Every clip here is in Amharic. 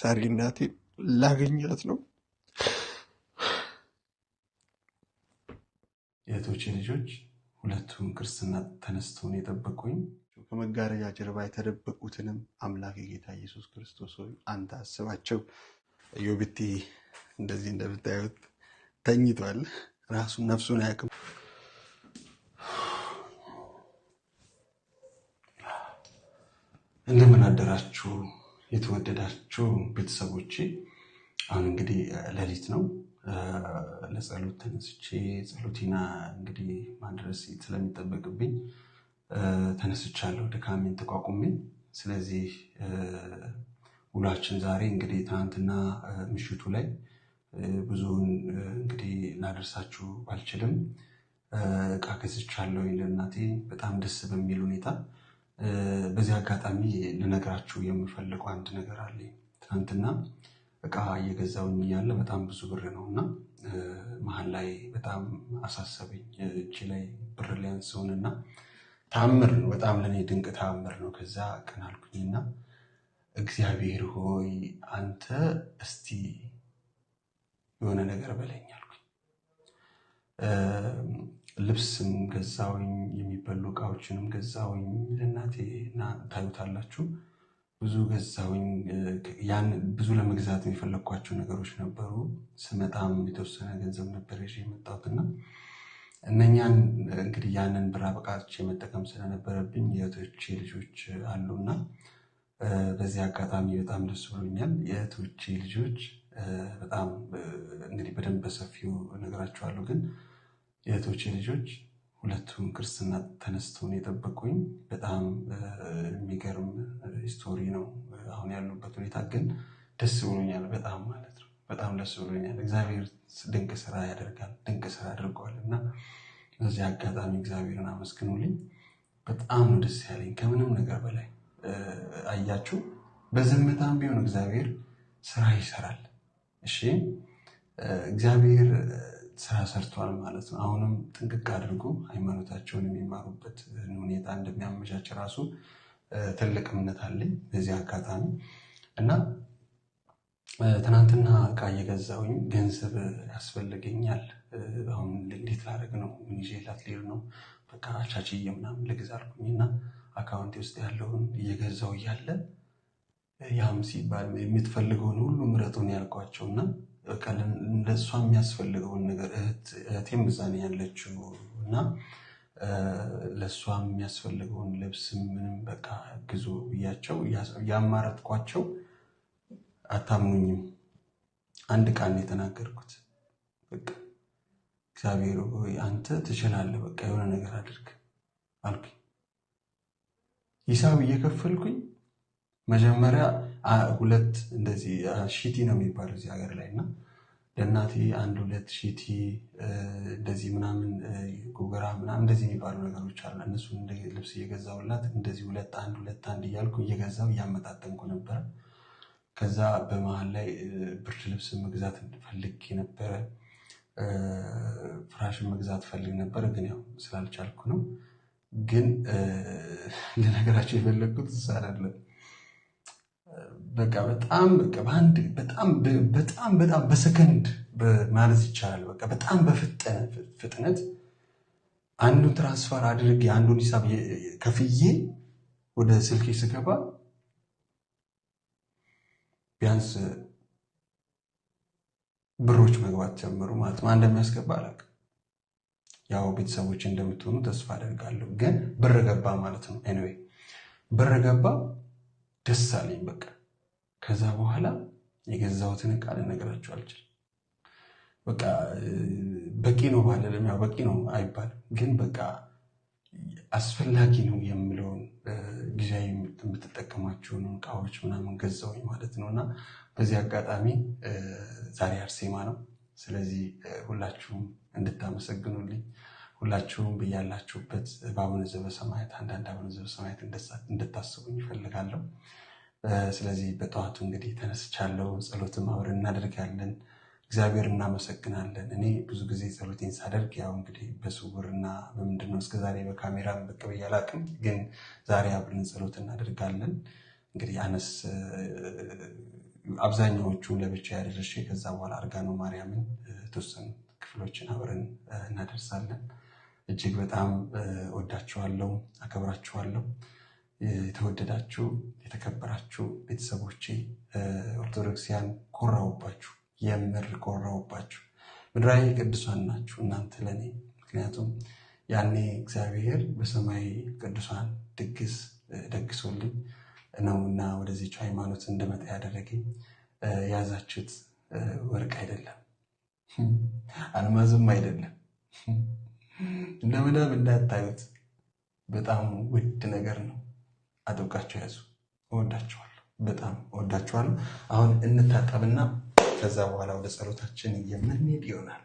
ዛሬ እናቴ ላገኛት ነው። የእህቶቼ ልጆች ሁለቱም ክርስትና ተነስተውን የጠበቁኝ ከመጋረጃ ጀርባ የተደበቁትንም አምላክ ጌታ ኢየሱስ ክርስቶስ ሆይ አንተ አስባቸው። ዮብቲ እንደዚህ እንደምታዩት ተኝቷል። ራሱን ነፍሱን አያውቅም። እንደምን አደራችሁ የተወደዳችሁ ቤተሰቦቼ። አሁን እንግዲህ ሌሊት ነው። ለጸሎት ተነስቼ ጸሎቴና እንግዲህ ማድረስ ስለሚጠበቅብኝ ተነስቻለሁ ድካሜን ተቋቁሜ። ስለዚህ ውሏችን ዛሬ እንግዲህ ትናንትና ምሽቱ ላይ ብዙውን እንግዲህ ላደርሳችሁ ባልችልም እቃ ገዝቻለሁ ለእናቴ በጣም ደስ በሚል ሁኔታ። በዚህ አጋጣሚ ልነግራችሁ የምፈልገው አንድ ነገር አለ። ትናንትና እቃ እየገዛውኝ ያለ በጣም ብዙ ብር ነውና መሀል ላይ በጣም አሳሰበኝ። እጅ ላይ ብር ሊያንስውንና ታምር ነው፣ በጣም ለኔ ድንቅ ታምር ነው። ከዛ ቀን አልኩኝና እግዚአብሔር ሆይ አንተ እስቲ የሆነ ነገር በለኝ አልኩኝ። ልብስም ገዛውኝ፣ የሚበሉ እቃዎችንም ገዛውኝ ለእናቴ እና ታዩታላችሁ። ብዙ ገዛውኝ። ያን ብዙ ለመግዛት የፈለኳቸው ነገሮች ነበሩ። ስመጣም የተወሰነ ገንዘብ ነበር ይዤ የመጣሁትና እነኛን እንግዲህ ያንን ብር አበቃቼ መጠቀም ስለነበረብኝ የእህቶቼ ልጆች አሉና በዚህ አጋጣሚ በጣም ደስ ብሎኛል። የእህቶቼ ልጆች በጣም እንግዲህ በደንብ በሰፊው እነግራቸዋለሁ። ግን የእህቶቼ ልጆች ሁለቱም ክርስትና ተነስተውን የጠበቁኝ በጣም የሚገርም ስቶሪ ነው። አሁን ያሉበት ሁኔታ ግን ደስ ብሎኛል በጣም ማለት ነው። በጣም ደስ ብሎኛል። እግዚአብሔር ድንቅ ስራ ያደርጋል፣ ድንቅ ስራ አድርጓል እና በዚህ አጋጣሚ እግዚአብሔርን አመስግኑልኝ። በጣም ነው ደስ ያለኝ ከምንም ነገር በላይ። አያችሁ፣ በዝምታም ቢሆን እግዚአብሔር ስራ ይሰራል። እሺ፣ እግዚአብሔር ስራ ሰርቷል ማለት ነው። አሁንም ጥንቅቅ አድርጎ ሃይማኖታቸውን የሚማሩበት ሁኔታ እንደሚያመቻች ራሱ ትልቅ እምነት አለኝ በዚህ አጋጣሚ እና ትናንትና እቃ እየገዛሁኝ ገንዘብ ያስፈልገኛል። አሁን እንዴት ላደርግ ነው? ምን ይዤላት ልሄድ ነው? በቃ አቻችዬ ምናምን ልግዛ አልኩኝና አካውንቴ ውስጥ ያለውን እየገዛው እያለ ያም ሲባል የምትፈልገውን ሁሉ ምረጡን ያልኳቸውና በቃ ለእሷ የሚያስፈልገውን ነገር እህቴም እዛ ነው ያለችው እና ለእሷ የሚያስፈልገውን ልብስ ምንም በቃ ግዙ ብያቸው ያማረጥኳቸው። አታምኑኝም፣ አንድ ቃል ነው የተናገርኩት። በቃ እግዚአብሔር ሆይ አንተ ትችላለህ፣ በቃ የሆነ ነገር አድርግ አልኩኝ። ሂሳብ እየከፈልኩኝ መጀመሪያ ሁለት እንደዚህ ሺቲ ነው የሚባለው እዚህ ሀገር ላይ እና ለእናቴ 1-2 ሺቲ እንደዚህ ምናምን ጉገራ ምናምን እንደዚህ የሚባሉ ነገሮች አሉ። እነሱን ልብስ እየገዛሁላት እንደዚህ 2-1 እያልኩ እየገዛሁ እያመጣጠንኩ ነበረ። ከዛ በመሀል ላይ ብርድ ልብስ መግዛት ፈልጌ ነበረ፣ ፍራሽን መግዛት ፈልግ ነበረ፣ ግን ያው ስላልቻልኩ ነው። ግን ለነገራቸው የፈለግኩት እዛ አይደለም። በቃ በጣም በጣም በሰከንድ ማለት ይቻላል። በቃ በጣም በፍጥነት አንዱን ትራንስፈር አድርጌ አንዱን ሂሳብ ከፍዬ ወደ ስልኬ ስገባ ቢያንስ ብሮች መግባት ጀመሩ ማለት ነው። እንደሚያስገባ አላውቅም። ያው ቤተሰቦች እንደምትሆኑ ተስፋ አደርጋለሁ። ግን ብር ገባ ማለት ነው። ኤኒዌይ ብር ገባ፣ ደስ አለኝ በቃ። ከዛ በኋላ የገዛሁትን ዕቃ ልነግራችሁ አልችልም። በቃ በቂ ነው ባለለም ያው በቂ ነው አይባልም፣ ግን በቃ አስፈላጊ ነው የምለውን ጊዜያዊ የምትጠቀማቸውን ዕቃዎች ምናምን ገዛሁኝ ማለት ነው። እና በዚህ አጋጣሚ ዛሬ አርሴማ ነው። ስለዚህ ሁላችሁም እንድታመሰግኑልኝ፣ ሁላችሁም ብያላችሁበት በአቡነ ዘበሰማያት አንዳንድ አቡነ ዘበሰማያት እንድታስቡኝ ይፈልጋለሁ። ስለዚህ በጠዋቱ እንግዲህ ተነስቻለሁ። ጸሎትም አብረን እናደርጋለን። እግዚአብሔር እናመሰግናለን። እኔ ብዙ ጊዜ ጸሎቴን ሳደርግ ያው እንግዲህ በስውርና በምንድነው እስከዛሬ በካሜራ ብቅ ብዬ አላውቅም፣ ግን ዛሬ አብረን ጸሎት እናደርጋለን። እንግዲህ አነስ አብዛኛዎቹን ለብቻ ያደረሽ ከዛ በኋላ አርጋኖ ማርያምን ተወሰኑ ክፍሎችን አብረን እናደርሳለን። እጅግ በጣም ወዳችኋለሁ፣ አከብራችኋለሁ። የተወደዳችሁ የተከበራችሁ ቤተሰቦቼ ኦርቶዶክሲያን ኮራውባችሁ፣ የምር ኮራውባችሁ። ምድራዊ ቅዱሳን ናችሁ እናንተ ለኔ። ምክንያቱም ያኔ እግዚአብሔር በሰማይ ቅዱሳን ድግስ ደግሶልኝ ነውና ወደዚች ሃይማኖት እንደመጣ ያደረገኝ። ያዛችሁት ወርቅ አይደለም፣ አልማዝም አይደለም። እንደ መዳብ እንዳታዩት፣ በጣም ውድ ነገር ነው። አጥብቃችሁ ያዙ። እወዳችኋለሁ፣ በጣም እወዳችኋለሁ። አሁን እንታጠብና ከዛ በኋላ ወደ ጸሎታችን የምንሄድ ይሆናል።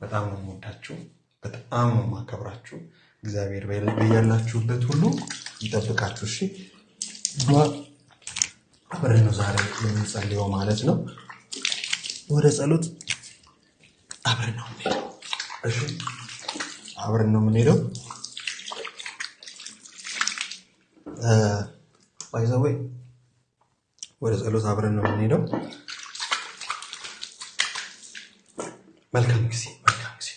በጣም ነው የምወዳችሁ፣ በጣም ነው የማከብራችሁ። እግዚአብሔር በያላችሁበት ሁሉ ይጠብቃችሁ። እሺ፣ ዱዓ አብረን ነው ዛሬ የምንጸልየው ማለት ነው። ወደ ጸሎት አብረን ነው የምንሄደው። እሺ፣ አብረን ነው የምንሄደው። ባይዘዌ ወደ ጸሎት አብረን ነው የምንሄደው። መልካም ጊዜ፣ መልካም ጊዜ።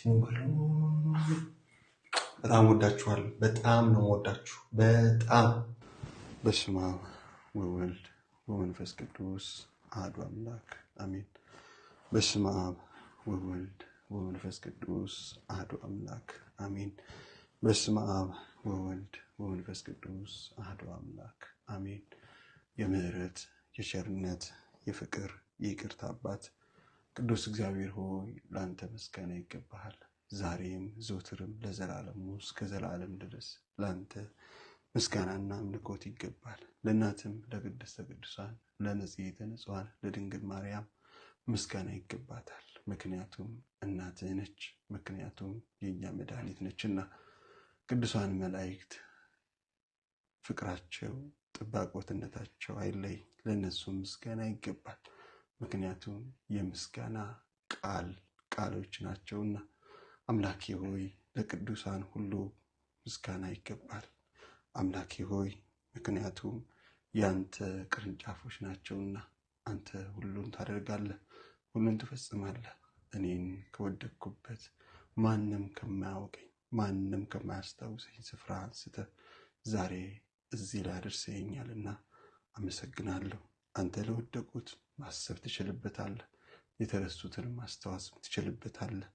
በጣም ወዳችኋለሁ። በጣም ነው ወዳችሁ። በጣም በስመ አብ ወወልድ ወመንፈስ ቅዱስ አሐዱ አምላክ አሜን። በስመ አብ ወወልድ ወመንፈስ ቅዱስ አሐዱ አምላክ አሜን። በስመ አብ ወወልድ ወመንፈስ ቅዱስ አሐዱ አምላክ አሜን። የምህረት የቸርነት የፍቅር የይቅርታ አባት ቅዱስ እግዚአብሔር ሆይ ለአንተ ምስጋና ይገባሃል። ዛሬም ዘወትርም ለዘላለሙ እስከ ዘላለም ድረስ ለአንተ ምስጋናና አምልኮት ይገባል። ለእናትም ለቅድስተ ቅዱሳን ለንጽሕተ ንጹሐን ለድንግል ማርያም ምስጋና ይገባታል። ምክንያቱም እናትህ ነች፣ ምክንያቱም የእኛ መድኃኒት ነችና። ቅዱሳን መላእክት ፍቅራቸው ጥባቆትነታቸው አይለይ፣ ለእነሱ ምስጋና ይገባል። ምክንያቱም የምስጋና ቃሎች ናቸውና። አምላኬ ሆይ ለቅዱሳን ሁሉ ምስጋና ይገባል። አምላኬ ሆይ ምክንያቱም ያንተ ቅርንጫፎች ናቸውና። አንተ ሁሉን ታደርጋለህ፣ ሁሉን ትፈጽማለህ። እኔን ከወደቅኩበት ማንም ከማያውቀኝ ማንም ከማያስታውሰኝ ስፍራ አንስተህ ዛሬ እዚህ ላይ አድርሰኸኛልና አመሰግናለሁ። አንተ ለወደቁት ማሰብ ትችልበታለህ፣ የተረሱትን ማስተዋስ ትችልበታለህ።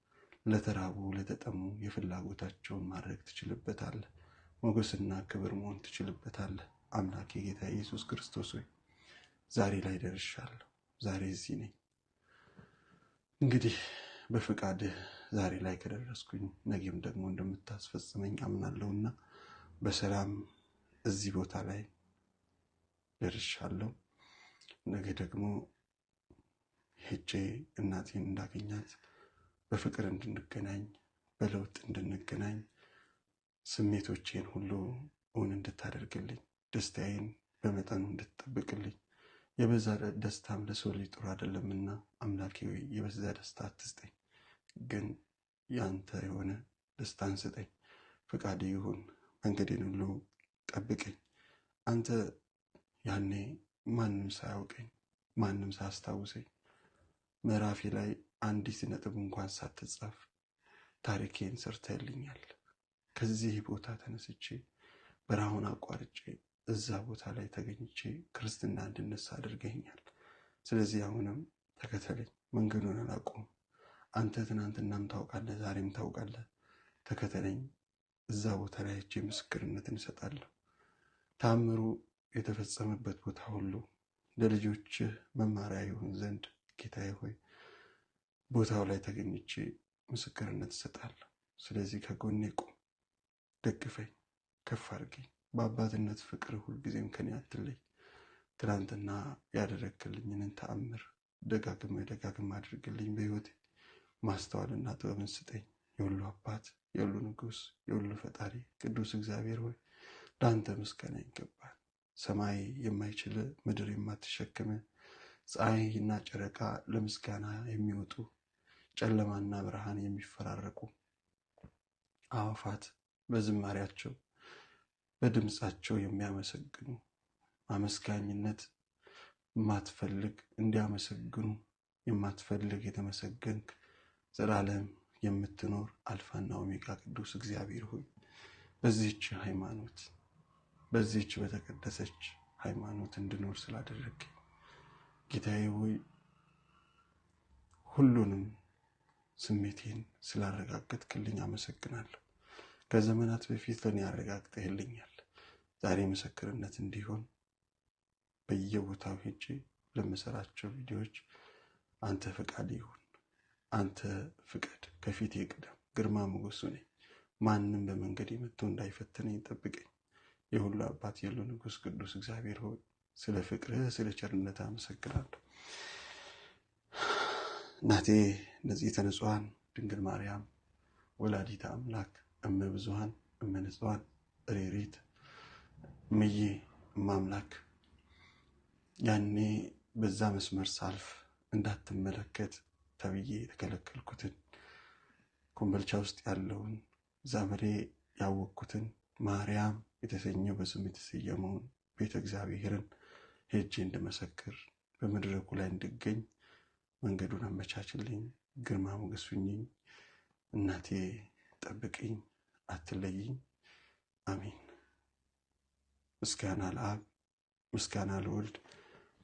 ለተራቡ ለተጠሙ የፍላጎታቸውን ማድረግ ትችልበታለህ። ሞገስና ክብር መሆን ትችልበታለህ። አምላኬ ጌታ ኢየሱስ ክርስቶስ ሆይ ዛሬ ላይ ደርሻለሁ። ዛሬ እዚህ ነኝ። እንግዲህ በፍቃድህ ዛሬ ላይ ከደረስኩኝ ነገም ደግሞ እንደምታስፈጽመኝ አምናለሁና በሰላም እዚህ ቦታ ላይ ደርሻለሁ። ነገ ደግሞ ሄጄ እናቴን እንዳገኛት በፍቅር እንድንገናኝ በለውጥ እንድንገናኝ ስሜቶቼን ሁሉ እውን እንድታደርግልኝ ደስታዬን በመጠኑ እንድትጠብቅልኝ። የበዛ ደስታም ለሰው ልጅ ጥሩ አይደለምና አምላኬ ሆይ የበዛ ደስታ አትስጠኝ፣ ግን ያንተ የሆነ ደስታን ስጠኝ። ፈቃድ ይሁን። መንገዴን ሁሉ ጠብቀኝ። አንተ ያኔ ማንም ሳያውቀኝ ማንም ሳያስታውሰኝ ምዕራፌ ላይ አንዲት ነጥብ እንኳን ሳትጻፍ ታሪኬን ሰርተህልኛል። ከዚህ ቦታ ተነስቼ በረሃውን አቋርጬ እዛ ቦታ ላይ ተገኝቼ ክርስትና እንድነሳ አድርገኛል። ስለዚህ አሁንም ተከተለኝ፣ መንገዱን አላቆም። አንተ ትናንትናም ታውቃለህ፣ ዛሬም ታውቃለህ። ተከተለኝ። እዛ ቦታ ላይ ሄጄ ምስክርነትን እሰጣለሁ። ታምሩ የተፈጸመበት ቦታ ሁሉ ለልጆችህ መማሪያ ይሆን ዘንድ ጌታዬ ሆይ ቦታው ላይ ተገኝቼ ምስክርነት እሰጣለሁ። ስለዚህ ከጎኔ ቁም፣ ደግፈኝ፣ ከፍ አድርገኝ። በአባትነት ፍቅር ሁልጊዜም ከኔ አትለይ። ትናንትና ያደረግክልኝን ተአምር ደጋግም አድርግልኝ። በሕይወቴ ማስተዋልና ጥበብን ስጠኝ። የሁሉ አባት የሁሉ ንጉሥ የሁሉ ፈጣሪ ቅዱስ እግዚአብሔር ሆይ ለአንተ ምስጋና ይገባል። ሰማይ የማይችል ምድር የማትሸክም ፀሐይና ጨረቃ ለምስጋና የሚወጡ ጨለማና ብርሃን የሚፈራረቁ አዋፋት በዝማሪያቸው በድምፃቸው የሚያመሰግኑ አመስጋኝነት የማትፈልግ እንዲያመሰግኑ የማትፈልግ የተመሰገንክ ዘላለም የምትኖር አልፋና ኦሜጋ ቅዱስ እግዚአብሔር ሆይ በዚህች ሃይማኖት በዚህች በተቀደሰች ሃይማኖት እንድኖር ስላደረግ ጌታዬ ሆይ ሁሉንም ስሜቴን ስላረጋገጥክልኝ አመሰግናለሁ። ከዘመናት በፊት ለኔ አረጋግጠህልኛል። ዛሬ ምስክርነት እንዲሆን በየቦታው ሄጄ ለምሰራቸው ቪዲዮዎች አንተ ፈቃድ ይሁን፣ አንተ ፍቀድ፣ ከፊቴ ቅደም፣ ግርማ ሞገሱ ነኝ። ማንም በመንገድ መጥቶ እንዳይፈተነኝ ጠብቀኝ። የሁሉ አባት የሁሉ ንጉስ ቅዱስ እግዚአብሔር ሆይ ስለ ፍቅርህ ስለ ቸርነትህ አመሰግናለሁ። እናቴ ንጽሕተ ንጹሐን ድንግል ማርያም ወላዲተ አምላክ እመ ብዙኃን እመ ንጹሐን ሬሪት እምዬ እማምላክ ያኔ በዛ መስመር ሳልፍ እንዳትመለከት ተብዬ የተከለከልኩትን ኮምቦልቻ ውስጥ ያለውን ዛመሬ ያወቅኩትን ማርያም የተሰኘው በስም የተሰየመውን ቤተ እግዚአብሔርን ሄጄ እንድመሰክር በመድረኩ ላይ እንድገኝ መንገዱን አመቻችልኝ። ግርማ ሞገስ ሁኚኝ። እናቴ ጠብቅኝ፣ አትለይኝ። አሜን። ምስጋና ለአብ፣ ምስጋና ለወልድ፣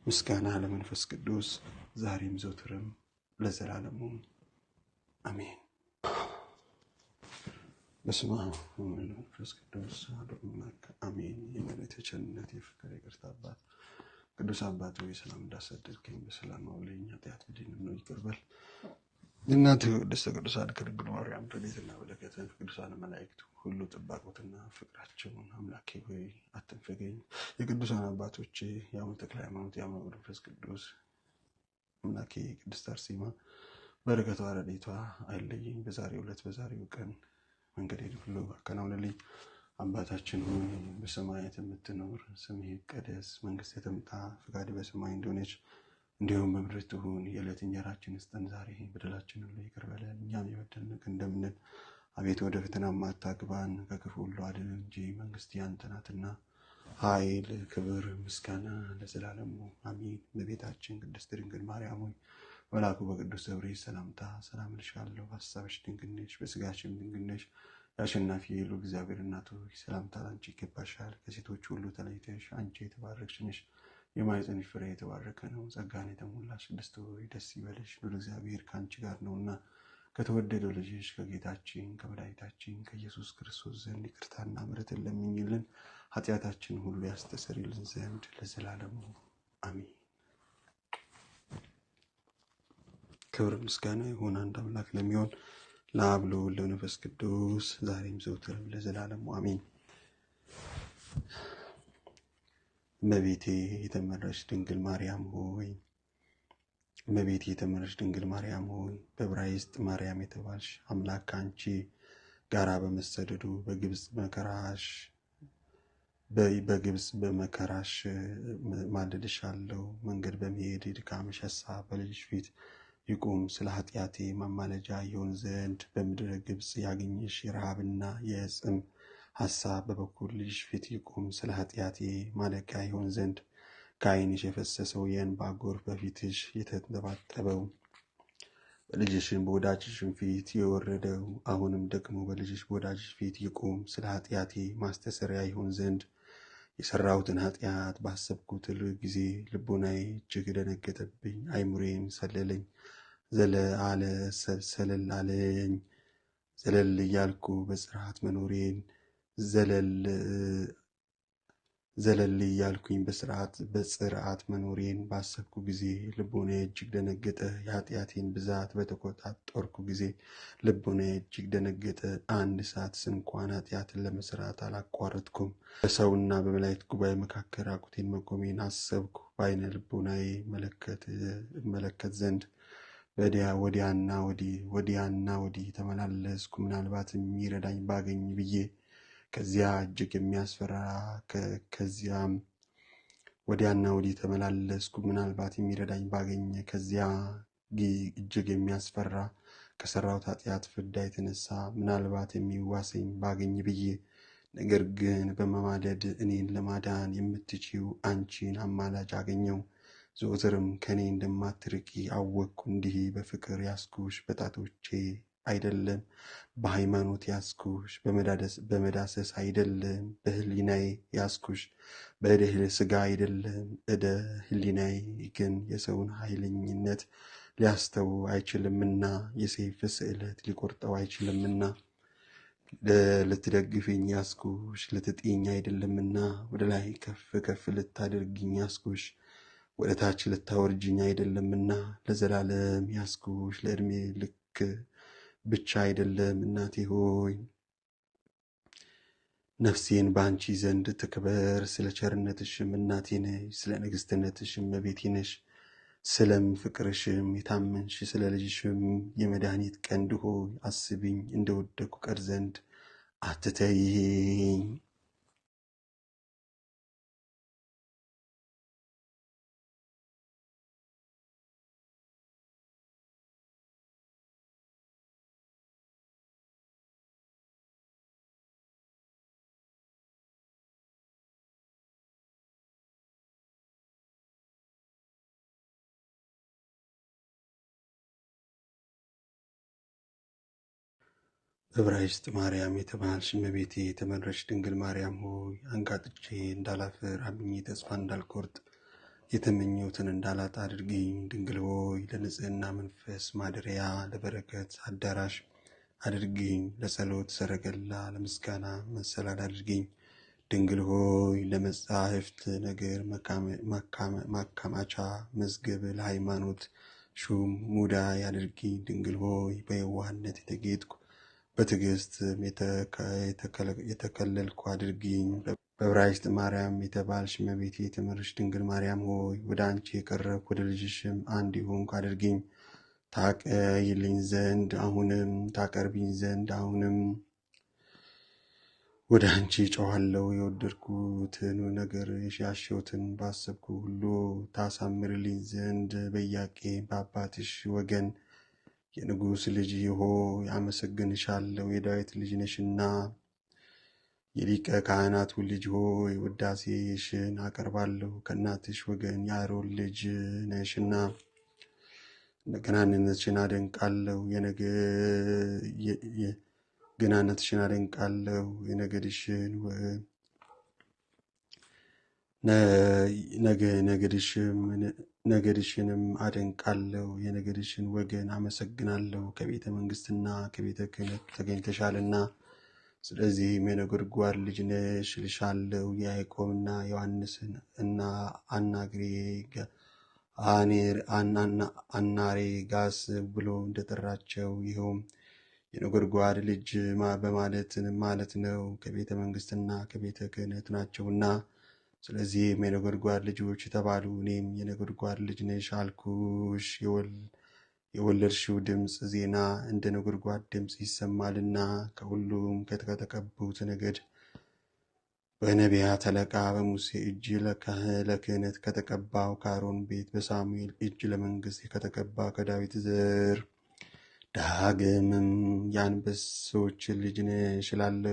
ምስጋና ለመንፈስ ቅዱስ ዛሬም ዘወትርም ለዘላለሙ አሜን። በስመ አብ ወወልድ ወመንፈስ ቅዱስ አሐዱ አምላክ አሜን። የምሕረት የቸርነት የፍቅር ይቅርታ አባት ቅዱስ አባት ሆይ ሰላም እንዳሰደድከኝ በሰላም አውለኝ። ኃጢአት በደሌን ነው ይቅር በል። እናቱ ቅድስተ ቅዱሳን ከድንግል ማርያም ረድኤትና በረከት ቅዱሳን መላእክት ሁሉ ጥበቃዎትና ፍቅራቸውን አምላኬ ሆይ አትንፈገኝ። የቅዱሳን አባቶቼ የአቡነ ተክለ ሃይማኖት፣ የአቡነ መንፈስ ቅዱስ አምላኬ ቅድስት አርሴማ በረከቷ ረድኤቷ አይለየኝ። በዛሬው ዕለት በዛሬው ቀን መንገዴን ሁሉ አከናውንልኝ። አባታችን ሆይ በሰማያት የምትኖር ስምህ ይቀደስ፣ መንግስትህ ትምጣ፣ ፈቃድህ በሰማይ እንደሆነች እንዲሁም በምድር ትሁን። የዕለት እንጀራችንን ስጠን ዛሬ፣ በደላችንን ሁሉ ይቅር በለን እኛም የበደልንህ እንደምንል፣ አቤቱ ወደ ፈተና አታግባን ከክፉ ሁሉ አድነን እንጂ መንግስት ያንተ ናትና ኃይል፣ ክብር፣ ምስጋና ለዘላለሙ አሜን። በቤታችን ቅድስት ድንግል ማርያም ሆይ መልአኩ በቅዱስ ገብርኤል ሰላምታ ሰላም እልሻለሁ። በሐሳብሽ ድንግል ነሽ፣ በሥጋሽም ድንግል ነሽ። የአሸናፊ የሉ እግዚአብሔር እናቱ ሰላምታ ላንቺ ይገባሻል። ከሴቶች ሁሉ ተለይተሽ አንቺ የተባረክሽ ነሽ፣ የማኅፀንሽ ፍሬ የተባረከ ነው። ጸጋን የተሞላሽ ቅድስት ሆይ ደስ ይበልሽ፣ ሉል እግዚአብሔር ከአንቺ ጋር ነውና ከተወደደው ልጅሽ ከጌታችን ከመድኃኒታችን ከኢየሱስ ክርስቶስ ዘንድ ይቅርታና ምሕረትን ለምኝልን ኃጢአታችን ሁሉ ያስተሰርይልን ዘንድ ለዘላለሙ አሜን። ክብር ምስጋና ይሁን አንድ አምላክ ለሚሆን ለአብ ለወልድ ለመንፈስ ቅዱስ ዛሬም ዘወትርም ለዘላለሙ አሜን። እመቤቴ የተመረጥሽ ድንግል ማርያም ሆይ፣ እመቤቴ የተመረጥሽ ድንግል ማርያም ሆይ፣ በዕብራይስጥ ማርያም የተባልሽ አምላክ ከአንቺ ጋራ በመሰደዱ በግብጽ በመከራሽ ማልድሻለሁ። መንገድ በመሄድ ድካምሽ ሐሳብ በልጅሽ ፊት ይቁም። ስለ ኃጢአቴ ማማለጃ ይሆን ዘንድ በምድረ ግብጽ ያገኘሽ የረሃብና የጽም ሐሳብ በበኩል ልጅሽ ፊት ይቁም። ስለ ኃጢአቴ ማለቂያ ይሆን ዘንድ ከዓይንሽ የፈሰሰው የእንባ ጎርፍ በፊትሽ የተንጠባጠበው በልጅሽን በወዳጅሽን ፊት የወረደው አሁንም ደግሞ በልጅሽ በወዳጅሽ ፊት ይቁም። ስለ ኃጢአቴ ማስተሰሪያ ይሆን ዘንድ የሰራሁትን ኃጢአት ባሰብኩት ጊዜ ልቦናዬ እጅግ ደነገጠብኝ፣ አይምሮዬም ሰለለኝ። ሰለል አለኝ። ዘለል እያልኩ በጽርዓት መኖሬን ዘለል እያልኩኝ በጽርዓት መኖሬን ባሰብኩ ጊዜ ልቦናዬ እጅግ ደነገጠ። የኃጢአቴን ብዛት በተቆጣጠርኩ ጊዜ ልቦናዬ እጅግ ደነገጠ። አንድ ሰዓት እንኳን ኃጢአትን ለመስራት አላቋረጥኩም። በሰውና በመላእክት ጉባኤ መካከል ራቁቴን መቆሜን አሰብኩ። በዓይነ ልቦናዬ መለከት ዘንድ ወዲያና ወዲህ ተመላለስኩ። ምናልባት የሚረዳኝ ባገኝ ብዬ ከዚያም ወዲያና ወዲህ ተመላለስኩ። ምናልባት የሚረዳኝ ባገኝ ከዚያ እጅግ የሚያስፈራ ከሰራሁት ኃጢአት ፍዳ የተነሳ ምናልባት የሚዋሰኝ ባገኝ ብዬ፣ ነገር ግን በመማለድ እኔን ለማዳን የምትችይው አንቺን አማላጅ አገኘው። ዘወትርም ከኔ እንደማትርቂ አወቅኩ። እንዲህ በፍቅር ያስኩሽ በጣቶቼ አይደለም፣ በሃይማኖት ያስኩሽ በመዳሰስ አይደለም፣ በህሊናዬ ያስኩሽ በእደ ስጋ አይደለም። እደ ህሊናዬ ግን የሰውን ኃይለኝነት ሊያስተው አይችልምና፣ የሰይፍ ስዕለት ሊቆርጠው አይችልምና። ልትደግፊኝ ያስኩሽ ልትጥይኝ አይደለምና፣ ወደ ላይ ከፍ ከፍ ልታደርግኝ ያስኩሽ ወደ ታች ልታወርጅኝ አይደለምና፣ ለዘላለም ያስኩሽ ለዕድሜ ልክ ብቻ አይደለም። እናቴ ሆይ ነፍሴን በአንቺ ዘንድ ትክበር። ስለ ቸርነትሽም እናቴ ነሽ፣ ስለ ንግሥትነትሽም እመቤቴ ነሽ። ስለም ፍቅርሽም የታመንሽ ስለ ልጅሽም የመድኃኒት ቀንድ ሆይ አስቢኝ፣ እንደወደኩ ቀር ዘንድ አትተይኝ። ዕብራይስጥ ማርያም የተባልሽ እመቤቴ የተመረሽ ድንግል ማርያም ሆይ አንጋጥጬ እንዳላፍር አምኜ ተስፋ እንዳልቆርጥ የተመኘሁትን እንዳላጣ አድርጊኝ። ድንግል ሆይ ለንጽህና መንፈስ ማደሪያ ለበረከት አዳራሽ አድርጊኝ። ለጸሎት ሰረገላ ለምስጋና መሰላል አድርጊኝ። ድንግል ሆይ ለመጻሕፍት ነገር ማከማቻ መዝገብ ለሃይማኖት ሹም ሙዳይ አድርጊኝ። ድንግል ሆይ በየዋህነት የተጌጥኩ በትዕግስት የተከለልኩ አድርጊኝ። በዕብራይስጥ ማርያም የተባልሽ እመቤቴ የተመረሽ ድንግል ማርያም ሆይ ወደ አንቺ የቀረብኩ ወደ ልጅሽም አንድ የሆንኩ አድርጊኝ። ታቀይልኝ ዘንድ አሁንም ታቀርቢኝ ዘንድ አሁንም ወደ አንቺ ጮኻለሁ። የወደድኩትን ነገር የሻሸሁትን ባሰብኩ ሁሉ ታሳምርልኝ ዘንድ በኢያቄም በአባትሽ ወገን የንጉሥ ልጅ ሆይ አመሰግንሻለሁ። የዳዊት ልጅ ነሽና የሊቀ ካህናቱ ልጅ ሆይ ውዳሴሽን አቀርባለሁ። ከእናትሽ ወገን የአሮን ልጅ ነሽና ገናንነትሽን አደንቃለሁ። ገናንነትሽን አደንቃለሁ። ነገድሽንም አደንቃለሁ። የነገድሽን ወገን አመሰግናለሁ። ከቤተ መንግስትና ከቤተ ክህነት ተገኝተሻልና ስለዚህም የነጎድጓድ ልጅ ነሽ እልሻለሁ። የያዕቆብና ዮሐንስን እና አናሬጋስ ብሎ እንደጠራቸው ይኸውም የነጎድጓድ ልጅ ማለት ነው። ከቤተ መንግስትና ከቤተ ክህነት ናቸውና ስለዚህም የነጎድጓድ ልጆች የተባሉ። እኔም የነጎድጓድ ልጅ ነሽ አልኩሽ። የወለድሽው ድምፅ ዜና እንደ ነጎድጓድ ድምፅ ይሰማልና ከሁሉም ከተቀቡት ነገድ በነቢያት አለቃ በሙሴ እጅ ለክህነት ከተቀባው ከአሮን ቤት በሳሙኤል እጅ ለመንግስት ከተቀባው ከዳዊት ዘር ዳግምም የአንበሶች ልጅ ነሽ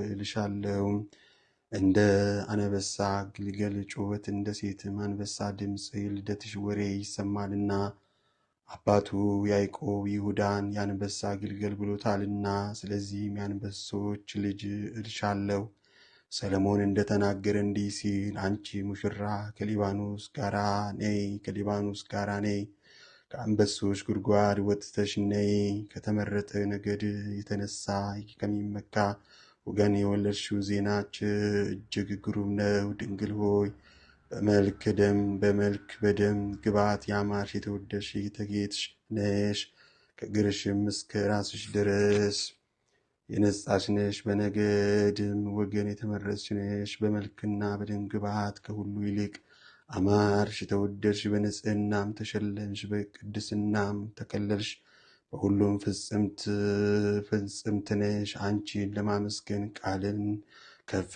እልሻለሁ። እንደ አንበሳ ግልገል ጩኸት እንደ ሴትም አንበሳ ድምፅ የልደትሽ ወሬ ይሰማልና አባቱ ያዕቆብ ይሁዳን የአንበሳ ግልገል ብሎታልና ስለዚህም የአንበሶች ልጅ እልሻለሁ። ሰለሞን እንደተናገረ እንዲህ ሲል አንቺ ሙሽራ ከሊባኖስ ጋራ ነይ፣ ከአንበሶች ጉድጓድ ወጥተሽ ነይ። ከተመረጠ ነገድ የተነሳ ከሚመካ ወገን የወለድሽው ዜናች እጅግ ግሩም ነው። ድንግል ሆይ በመልክ በደም ግባት ያማርሽ የተወደድሽ የተጌጥሽ ነሽ። ከእግርሽም እስከ ራስሽ ድረስ የነጻሽ ነሽ። በነገድም ወገን የተመረጥሽ ነሽ። በመልክና በደም ግባት ከሁሉ ይልቅ አማርሽ የተወደድሽ፣ በንጽህናም ተሸለምሽ፣ በቅድስናም ተከለልሽ። በሁሉም ፍጽምት ነሽ። አንቺን ለማመስገን ቃሌን ከፍ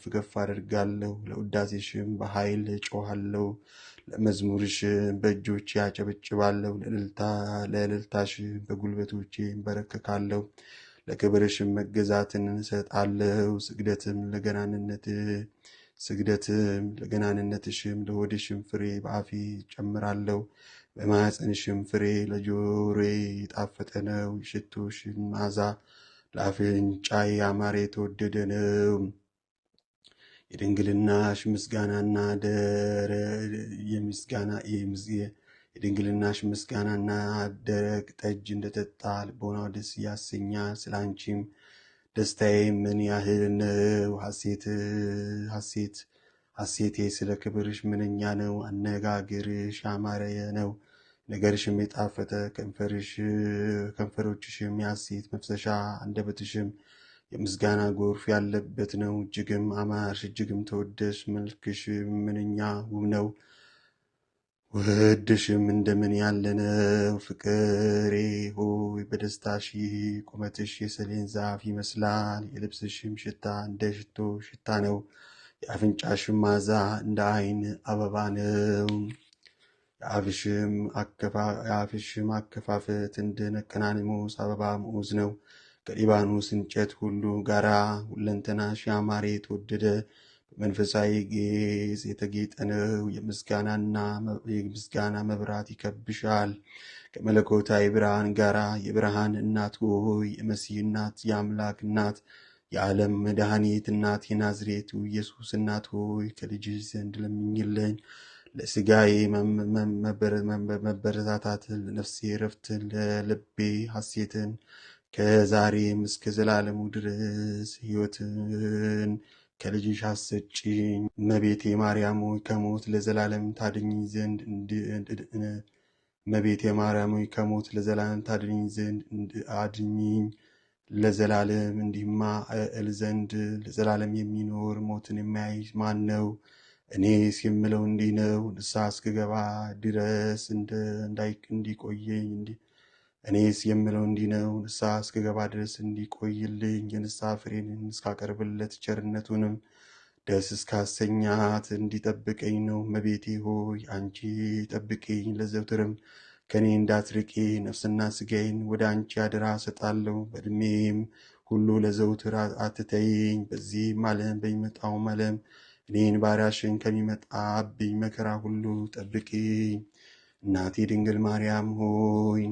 ከፍ አደርጋለሁ። ለውዳሴሽም በኃይል እጮኻለሁ። ለመዝሙርሽም በእጆቼ ያጨበጭባለሁ። ለእልልታሽም በጉልበቶቼ እንበረከካለሁ። ለክብርሽም መገዛትን እሰጣለሁ። ስግደትም ስግደትም ለገናንነትሽም ለሆድሽም ፍሬ በአፌ ጨምራለሁ። በማኅፀንሽም ፍሬ ለጆሮዬ የጣፈጠ ነው። የሽቱሽም መዓዛ ለአፍንጫዬ ያማረ የተወደደ ነው። የድንግልናሽ ምስጋናና የድንግልናሽ ምስጋናና ደረቅ ጠጅ እንደጠጣ ልቦናው ደስ ያሰኛል። ስለ አንቺም ደስታዬ ምን ያህል ነው! ሐሴቴ ስለ ክብርሽ ምንኛ ነው! አነጋገርሽ ያማረ ነው፣ ነገርሽም የጣፈጠ ከንፈሮችሽም የሐሴት መፍሰሻ አንደበትሽም የምስጋና ጎርፍ ያለበት ነው። እጅግም አማርሽ፣ እጅግም ተወደሽ፣ መልክሽ ምንኛ ውብ ነው፣ ውድሽም እንደምን ያለ ነው። ፍቅሬ ሆይ በደስታሽ ቁመትሽ የሰሌን ዛፍ ይመስላል። የልብስሽም ሽታ እንደ ሽቶ ሽታ ነው። የአፍንጫሽም መዓዛ እንደ ዓይን አበባ ነው። የአፍሽም አከፋፈት እንደ ነቀናኒሞስ አበባ ሙዝ ነው። ከሊባኖስ እንጨት ሁሉ ጋራ ሁለንተናሽ ያማረ የተወደደ በመንፈሳዊ ጌጥ የተጌጠ ነው። የምስጋና መብራት ይከብሻል። ከመለኮታዊ ብርሃን ጋራ የብርሃን እናት ሆይ፣ የመሲህ እናት፣ የአምላክ እናት፣ የዓለም መድኃኒት እናት፣ የናዝሬቱ ኢየሱስ እናት ሆይ ከልጅሽ ዘንድ ለምኝልኝ። ለሥጋዬ መበረታታትን፣ ለነፍሴ ረፍትን፣ ለልቤ ሐሴትን ከዛሬም እስከ ዘላለሙ ድረስ ሕይወትን ከልጅሽ አሰጪኝ። እመቤቴ ማርያም ሆይ ከሞት ለዘላለም ታድኝ ዘንድ አድኝኝ። ለዘላለም እንዲህማ እል ዘንድ ለዘላለም የሚኖር ሞትን የማያይ ማን ነው? እኔስ የምለው እንዲህ ነው፣ ንስሐ እስክገባ ድረስ እንዲቆይልኝ የንስሐ ፍሬን እስካቀርብለት ቸርነቱንም ደስ እስካሰኛት እንዲጠብቀኝ ነው። እመቤቴ ሆይ አንቺ ጠብቂኝ፣ ለዘውትርም ከኔ እንዳትርቂ። ነፍስና ሥጋዬን ወደ አንቺ አደራ እሰጣለሁ። በዕድሜም ሁሉ ለዘውትር አትተይኝ። በዚህም ዓለም በሚመጣውም ዓለም እኔን ባሪያሽን ከሚመጣብኝ መከራ ሁሉ ጠብቂኝ። እናቴ ድንግል ማርያም ሆይ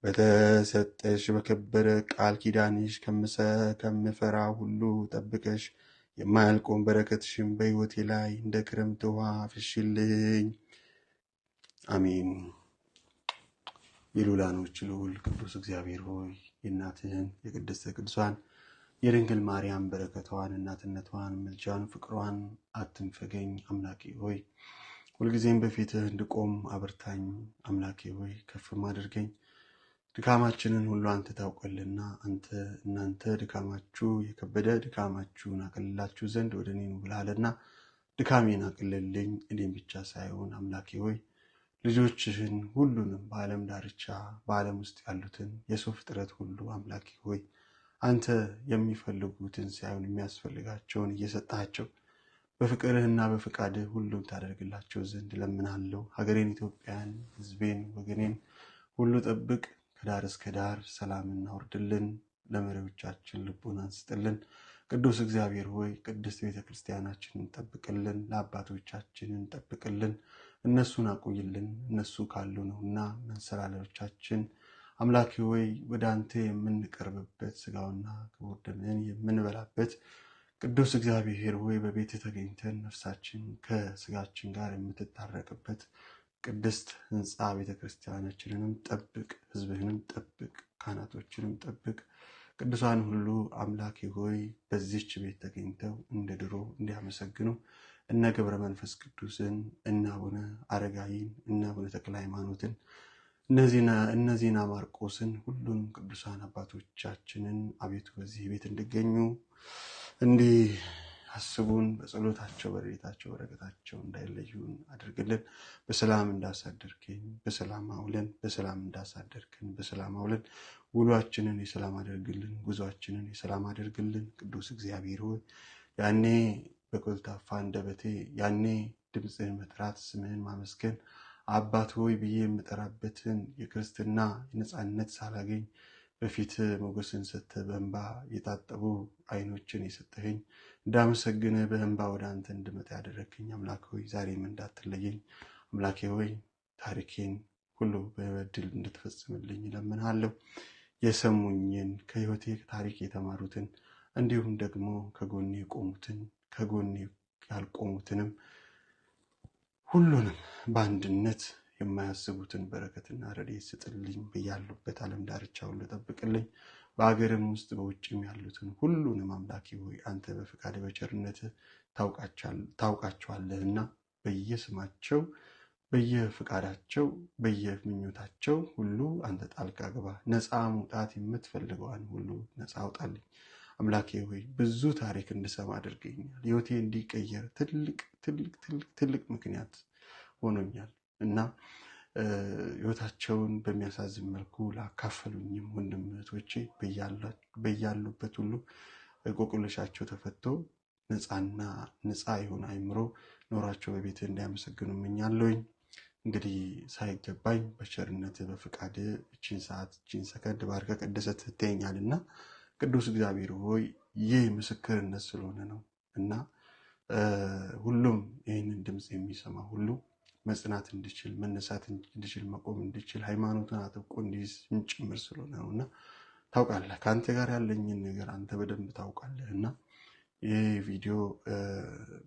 በተሰጠሽ በከበረ ቃል ኪዳንሽ ከምፈራ ሁሉ ጠብቀሽ የማያልቀውን በረከትሽን በሕይወቴ ላይ እንደ ክረምት ውሃ አፍሽልኝ። አሜን። የሉላኖች ልዑል ቅዱስ እግዚአብሔር ሆይ የእናትህን የቅድስተ ቅዱሳን የድንግል ማርያም በረከቷን፣ እናትነቷን፣ ምልጃን፣ ፍቅሯን አትንፈገኝ። አምላኬ ሆይ ሁልጊዜም በፊትህ እንድቆም አብርታኝ። አምላኬ ሆይ ከፍም አድርገኝ። ድካማችንን ሁሉ አንተ ታውቀልና እናንተ ድካማችሁ የከበደ ድካማችሁን አቅልላችሁ ዘንድ ወደ እኔ ኑ ብለሃልና ድካሜን አቅልልኝ። እኔም ብቻ ሳይሆን አምላኬ ሆይ ልጆችህን ሁሉንም በዓለም ዳርቻ በዓለም ውስጥ ያሉትን የሰው ፍጥረት ሁሉ አምላኬ ሆይ አንተ የሚፈልጉትን ሳይሆን የሚያስፈልጋቸውን እየሰጣቸው በፍቅርህና በፍቃድህ ሁሉም ታደርግላቸው ዘንድ ለምናለሁ። ሀገሬን ኢትዮጵያን፣ ሕዝቤን፣ ወገኔን ሁሉ ጠብቅ። ከዳር እስከ ዳር ሰላምን አውርድልን። ለመሪዎቻችን ልቦናን ስጥልን። ቅዱስ እግዚአብሔር ሆይ ቅድስት ቤተ ክርስቲያናችንን ጠብቅልን። ለአባቶቻችንን ጠብቅልን። እነሱን አቆይልን። እነሱ ካሉ ነውና መንሰላሎቻችን አምላኬ ሆይ ወደ አንተ የምንቀርብበት ስጋውና ክቡር ደምህን የምንበላበት ቅዱስ እግዚአብሔር ሆይ በቤት ተገኝተን ነፍሳችን ከስጋችን ጋር የምትታረቅበት ቅድስት ሕንፃ ቤተክርስቲያናችንንም ጠብቅ፣ ሕዝብህንም ጠብቅ፣ ካህናቶችንም ጠብቅ። ቅዱሳን ሁሉ አምላኬ ሆይ በዚህች ቤት ተገኝተው እንደ ድሮ እንዲያመሰግኑ እነ ገብረ መንፈስ ቅዱስን፣ እነ አቡነ አረጋዊን፣ እነ አቡነ ተክለ ሃይማኖትን፣ እነዚህና ማርቆስን ሁሉንም ቅዱሳን አባቶቻችንን አቤቱ በዚህ ቤት እንዲገኙ እንዲያስቡን በጸሎታቸው በረድኤታቸው በረከታቸው እንዳይለዩን አድርግልን። በሰላም እንዳሳደርከን በሰላም አውለን፣ በሰላም እንዳሳደርከን በሰላም አውለን። ውሏችንን የሰላም አድርግልን፣ ጉዟችንን የሰላም አድርግልን። ቅዱስ እግዚአብሔር ሆይ ያኔ በኮልታፋ አንደበቴ ያኔ ድምፅህን መጥራት ስምህን ማመስገን አባት ሆይ ብዬ የምጠራበትን የክርስትና የነጻነት ሳላገኝ በፊት ሞገስን ሰጥተህ በእንባ የታጠቡ ዓይኖችን የሰጠኸኝ እንዳመሰግንህ በእንባ ወደ አንተ እንድመጣ ያደረግከኝ አምላክ ሆይ ዛሬም እንዳትለየኝ አምላኬ ሆይ ታሪኬን ሁሉ በድል እንድትፈጽምልኝ እለምንሃለሁ። የሰሙኝን ከሕይወቴ ታሪክ የተማሩትን እንዲሁም ደግሞ ከጎኔ የቆሙትን ከጎኔ ያልቆሙትንም ሁሉንም በአንድነት የማያስቡትን በረከትና ረድኤት ስጥልኝ። በያሉበት ዓለም ዳርቻ ሁሉ ጠብቅልኝ። በአገርም ውስጥ በውጭም ያሉትን ሁሉንም አምላኬ ሆይ አንተ በፈቃድ በቸርነት ታውቃቸዋለህና በየስማቸው በየፍቃዳቸው በየምኞታቸው ሁሉ አንተ ጣልቃ ግባ። ነፃ መውጣት የምትፈልገዋን ሁሉ ነፃ አውጣልኝ። አምላኬ ሆይ ብዙ ታሪክ እንድሰማ አድርገኛል። ሕይወቴ እንዲቀየር ትልቅ ምክንያት ሆኖኛል እና ሕይወታቸውን በሚያሳዝን መልኩ ላካፈሉኝም ወንድም እህቶቼ በያሉበት ሁሉ እንቆቅልሻቸው ተፈቶ ነፃ የሆነ አእምሮ ኖራቸው በቤት እንዲያመሰግኑ እመኛለሁኝ። እንግዲህ ሳይገባኝ በቸርነት በፍቃድ እቺን ሰዓት እቺን ሰከንድ ባርከ ቀደሰ ትተኛልና ቅዱስ እግዚአብሔር ሆይ ይህ ምስክርነት ስለሆነ ነው እና ሁሉም ይህንን ድምፅ የሚሰማ ሁሉ መጽናት እንዲችል መነሳት እንዲችል መቆም እንዲችል ሃይማኖትን አጥብቆ እንዲይዝ ጭምር ስለሆነ ነው እና ታውቃለህ፣ ከአንተ ጋር ያለኝን ነገር አንተ በደንብ ታውቃለህ እና ይህ ቪዲዮ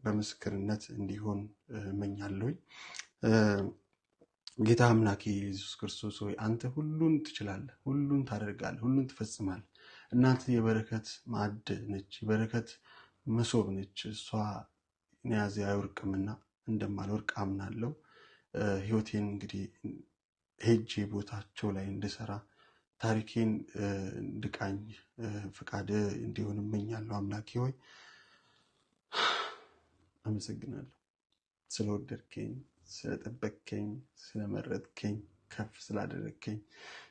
በምስክርነት እንዲሆን እመኛለሁኝ። ጌታ አምላኬ ኢየሱስ ክርስቶስ ሆይ አንተ ሁሉን ትችላለህ፣ ሁሉን ታደርጋለህ፣ ሁሉን ትፈጽማለህ። እናንተ የበረከት ማዕድ ነች፣ የበረከት መሶብ ነች። እሷ ነያዜ አይወርቅምና እንደማልወርቅ አምናለሁ። ሕይወቴን እንግዲህ ሄጄ ቦታቸው ላይ እንድሰራ ታሪኬን እንድቃኝ ፍቃድ እንዲሆን እመኛለሁ። አምላኬ ሆይ አመሰግናለሁ ስለወደድከኝ፣ ስለጠበቅከኝ፣ ስለመረጥከኝ፣ ከፍ ስላደረግከኝ።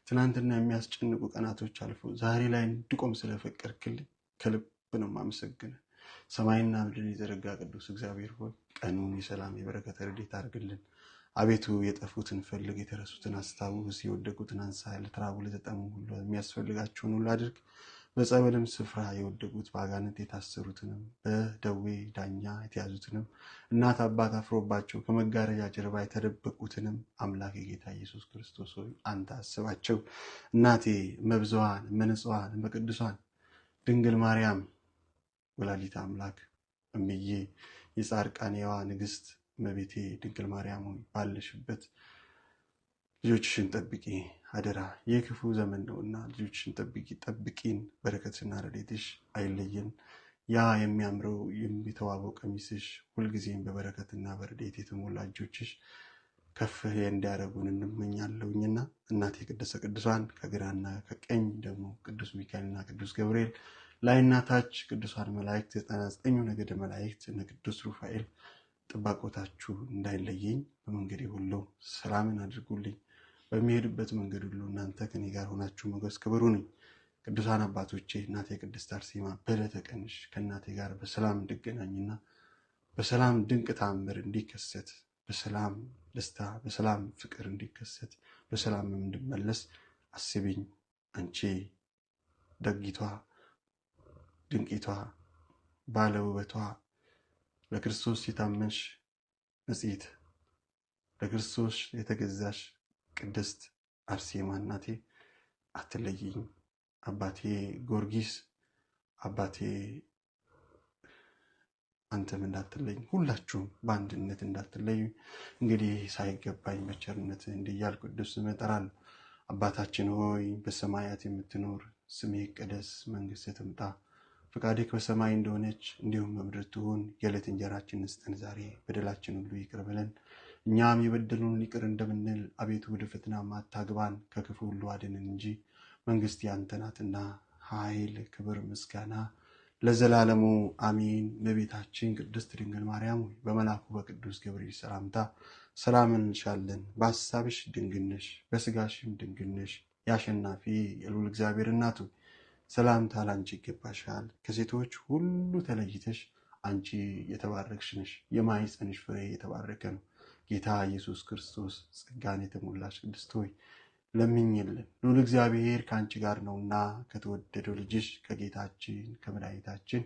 ትናንትና የሚያስጨንቁ ቀናቶች አልፎ ዛሬ ላይ እንድቆም ስለፈቀድክልኝ ከልብ ነው የማመሰግነው። ሰማይና ምድርን የዘረጋ ቅዱስ እግዚአብሔር ሆይ ቀኑን የሰላም የበረከት ረድኤት አድርግልን። አቤቱ የጠፉትን ፈልግ፣ የተረሱትን አስታውስ፣ የወደቁትን አንሳ፣ ለተራቡ ለተጠሙ ሁሉ የሚያስፈልጋቸውን ሁሉ አድርግ። በጸበልም ስፍራ የወደቁት በአጋንንት የታሰሩትንም በደዌ ዳኛ የተያዙትንም እናት አባት አፍሮባቸው ከመጋረጃ ጀርባ የተደበቁትንም አምላክ የጌታ ኢየሱስ ክርስቶስ ሆይ አንተ አስባቸው። እናቴ መብዛዋን መንጽዋን በቅዱሳን ድንግል ማርያም ወላዲተ አምላክ እምዬ የጻድቃኔዋ ንግስት እመቤቴ ድንግል ማርያም ሆይ ባለሽበት ልጆችሽን ጠብቂ አደራ። የክፉ ዘመን ነውና ልጆችሽን ጠብቂን። በረከትና ረድኤትሽ አይለየን። ያ የሚያምረው የሚተዋበው ቀሚስሽ ሁልጊዜም በበረከትና በረድኤት የተሞላ እጆችሽ ከፍ እንዲያደርጉን እንመኛለሁኝና እናቴ ቅድስተ ቅዱሳን ከግራና ከቀኝ ደግሞ ቅዱስ ሚካኤልና ቅዱስ ገብርኤል ላይና ታች ቅዱሳን መላእክት 99 ነገደ መላእክት እነ ቅዱስ ሩፋኤል ጥባቆታችሁ እንዳይለየኝ በመንገዴ ሁሉ ሰላምን አድርጉልኝ። በሚሄድበት መንገድ ሁሉ እናንተ ከኔ ጋር ሆናችሁ ሞገስ ክብሩኝ። ቅዱሳን አባቶቼ እናቴ ቅድስት አርሴማ በዕለተ ቀንሽ ከእናቴ ጋር በሰላም እንድገናኝና በሰላም ድንቅ ተአምር እንዲከሰት፣ በሰላም ደስታ በሰላም ፍቅር እንዲከሰት፣ በሰላም እንድመለስ አስቢኝ። አንቺ ደጊቷ ድንቂቷ ባለ ውበቷ ለክርስቶስ የታመንሽ ንጽሕት ለክርስቶስ የተገዛሽ ቅድስት አርሴማ እናቴ አትለይኝ። አባቴ ጊዮርጊስ አባቴ አንተም እንዳትለኝ፣ ሁላችሁም በአንድነት እንዳትለዩ። እንግዲህ ሳይገባኝ በቸርነት እንዲያል ቅዱስ ስምህ እጠራለሁ። አባታችን ሆይ በሰማያት የምትኖር ስምህ ይቀደስ፣ መንግስትህ ትምጣ፣ ፈቃድህ በሰማይ እንደሆነች እንዲሁም በምድር ትሁን። የዕለት እንጀራችንን ስጠን ዛሬ፣ በደላችን ሁሉ ይቅር በለን እኛም የበደሉንን ይቅር እንደምንል፣ አቤቱ ወደ ፈተና አታግባን ከክፉ ሁሉ አድነን እንጂ መንግስት ያንተ ናትና ኃይል፣ ክብር፣ ምስጋና ለዘላለሙ አሜን። እመቤታችን ቅድስት ድንግል ማርያም ሆይ በመልአኩ በቅዱስ ገብርኤል ሰላምታ ሰላም እንልሻለን። በሐሳብሽ ድንግል ነሽ፣ በስጋሽም ድንግል ነሽ። የአሸናፊ የልዑል እግዚአብሔር እናቱ ሰላምታ ላንቺ ይገባሻል። ከሴቶች ሁሉ ተለይተሽ አንቺ የተባረክሽ ነሽ፣ የማኅፀንሽ ፍሬ የተባረከ ነው። ጌታ ኢየሱስ ክርስቶስ ጸጋን የተሞላሽ ቅድስት ሆይ ለምኝልን። ልዑል እግዚአብሔር ከአንቺ ጋር ነውና ከተወደደው ልጅሽ ከጌታችን ከመድኃኒታችን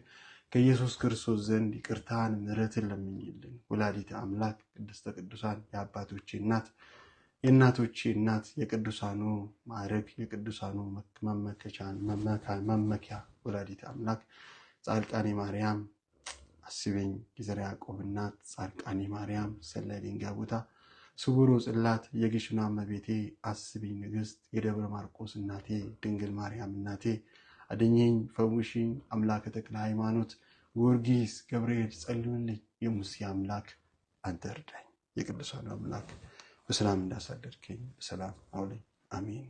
ከኢየሱስ ክርስቶስ ዘንድ ይቅርታን ምሕረትን ለምኝልን። ወላዲተ አምላክ ቅድስተ ቅዱሳን የአባቶቼ እናት የእናቶቼ እናት የቅዱሳኑ ማዕረግ የቅዱሳኑ መመኪያ ወላዲተ አምላክ ጻድቃኔ ማርያም አስበኝ የዘርዓ ያዕቆብ እናት ጻድቃኔ ማርያም ሰላይ ድንጋይ ቦታ ስውሩ ጽላት የግሽና እመቤቴ አስቢኝ ንግሥት የደብረ ማርቆስ እናቴ ድንግል ማርያም እናቴ አድኝኝ ፈውሽኝ አምላከ ተክለ ሃይማኖት ጊዮርጊስ ገብርኤል ጸልዩልኝ የሙሴ አምላክ አንተ እርዳኝ። የቅዱሳኑ አምላክ በሰላም እንዳሳደርከኝ በሰላም አውለኝ። አሜን።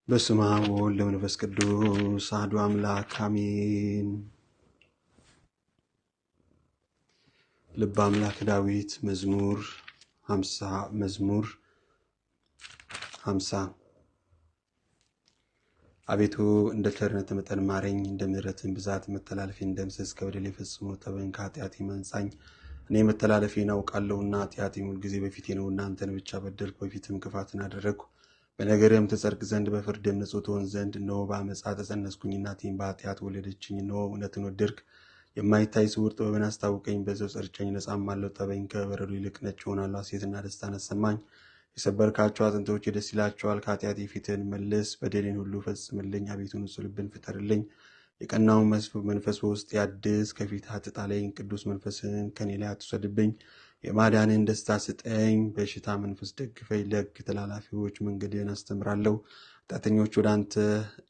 በስመ አብ ወወልድ ወመንፈስ ቅዱስ አሐዱ አምላክ አሜን። ልበ አምላክ ዳዊት መዝሙር 50 አቤቱ እንደ ቸርነት መጠን ማረኝ፣ እንደ ምሕረትን ብዛት መተላለፌን ደምስስ፣ ከበደሌ ፈጽሞ እጠበኝ፣ ከኃጢአቴ መንጻኝ። እኔ መተላለፌን አውቃለሁና ኃጢአቴም ሁልጊዜ በፊቴ ነውና። አንተን ብቻ በደልኩ፣ በፊትም ክፋትን አደረግኩ። በነገርህም ትጸድቅ ዘንድ በፍርድም ንጹሕ ትሆን ዘንድ። እነሆ በዓመፃ ተፀነስኩኝ፣ እናቴም በኃጢአት ወለደችኝ። እነሆ እውነትን ወደድክ፣ የማይታይ ስውር ጥበብን አስታውቀኝ። በዘው ጸርጨኝ፣ ነጻማለሁ፣ ጠበኝ፣ ከበረዶ ይልቅ ነጭ እሆናለሁ። ሐሤትና ደስታን አሰማኝ። የሰበርካቸው አጥንቶቼ ደስ ይላቸዋል። ከኃጢአቴ ፊትህን መልስ፣ በደሌን ሁሉ ፈጽምልኝ። አቤቱ ንጹሕ ልብን ፍጠርልኝ፣ የቀናውን መንፈስ በውስጤ አድስ። ከፊትህ አትጣለኝ፣ ቅዱስ መንፈስህን ከኔ ላይ አትውሰድብኝ። የማዳንህን ደስታ ስጠኝ፣ በሽታ መንፈስ ደግፈኝ። ለሕግ ተላላፊዎች መንገድህን አስተምራለሁ፣ ኃጢአተኞች ወደ አንተ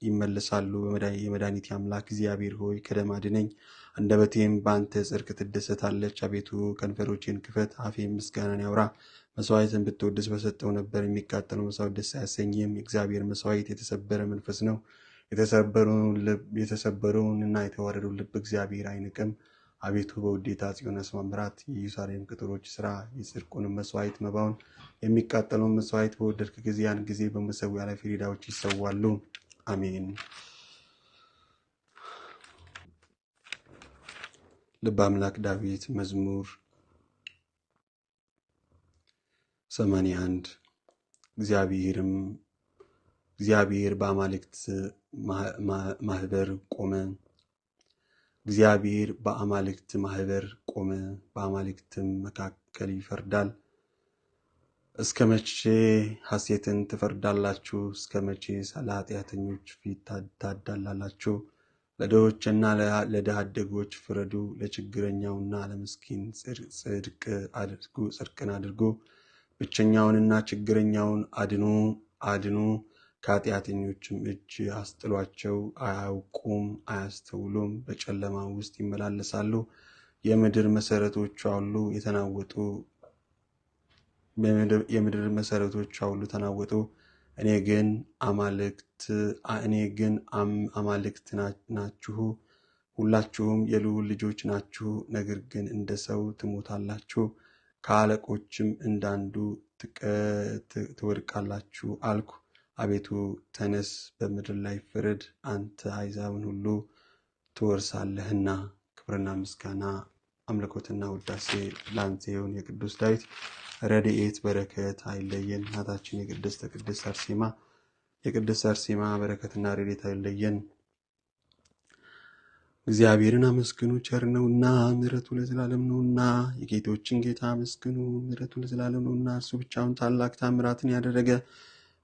ይመለሳሉ። የመድኃኒቴ አምላክ እግዚአብሔር ሆይ ከደም አድነኝ፣ አንደበቴም በአንተ ጽድቅ ትደሰታለች። አቤቱ ከንፈሮቼን ክፈት፣ አፌም ምስጋናን ያውራ። መስዋዕትን ብትወድስ በሰጠው ነበር፣ የሚቃጠለው መስዋዕት ደስ አያሰኝም። የእግዚአብሔር መስዋዕት የተሰበረ መንፈስ ነው፣ የተሰበረውንና የተዋረደውን ልብ እግዚአብሔር አይንቅም። አቤቱ በውዴታ ጽዮን አስማምራት፣ የኢየሩሳሌም ቅጥሮች ስራ። የጽድቁንም መስዋዕት መባውን የሚቃጠለውን መስዋዕት በወደድክ ጊዜ ያን ጊዜ በመሠዊያ ላይ ፍሪዳዎች ይሰዋሉ። አሜን። ልበ አምላክ ዳዊት መዝሙር 81 እግዚአብሔር በአማልክት ማህበር ቆመ። እግዚአብሔር በአማልክት ማህበር ቆመ፣ በአማልክትም መካከል ይፈርዳል። እስከ መቼ ሐሴትን ትፈርዳላችሁ? እስከ መቼ ለኃጢአተኞች ፊት ታዳላላችሁ? ለድሆችና ለድሃ አደጎች ፍረዱ፣ ለችግረኛውና ለምስኪን ጽድቅን አድርጉ። ብቸኛውንና ችግረኛውን አድኑ። ከኃጢአተኞችም እጅ አስጥሏቸው። አያውቁም አያስተውሉም፣ በጨለማ ውስጥ ይመላለሳሉ። የምድር መሰረቶቿ ሁሉ ተናወጡ። እኔ ግን አማልክት ናችሁ፣ ሁላችሁም የልዑል ልጆች ናችሁ። ነገር ግን እንደ ሰው ትሞታላችሁ፣ ከአለቆችም እንዳንዱ ትወድቃላችሁ አልኩ። አቤቱ ተነስ፣ በምድር ላይ ፍረድ፣ አንተ አሕዛብን ሁሉ ትወርሳለህና። ክብርና ምስጋና አምልኮትና ውዳሴ ለአንተ ይሁን። የቅዱስ ዳዊት ረድኤት በረከት አይለየን። እናታችን የቅድስት አርሴማ በረከትና ረድኤት አይለየን። እግዚአብሔርን አመስግኑ፣ ቸር ነውና ምሕረቱ ለዘላለም ነውና። የጌቶችን ጌታ አመስግኑ፣ ምሕረቱ ለዘላለም ነውና። እርሱ ብቻውን ታላቅ ታምራትን ያደረገ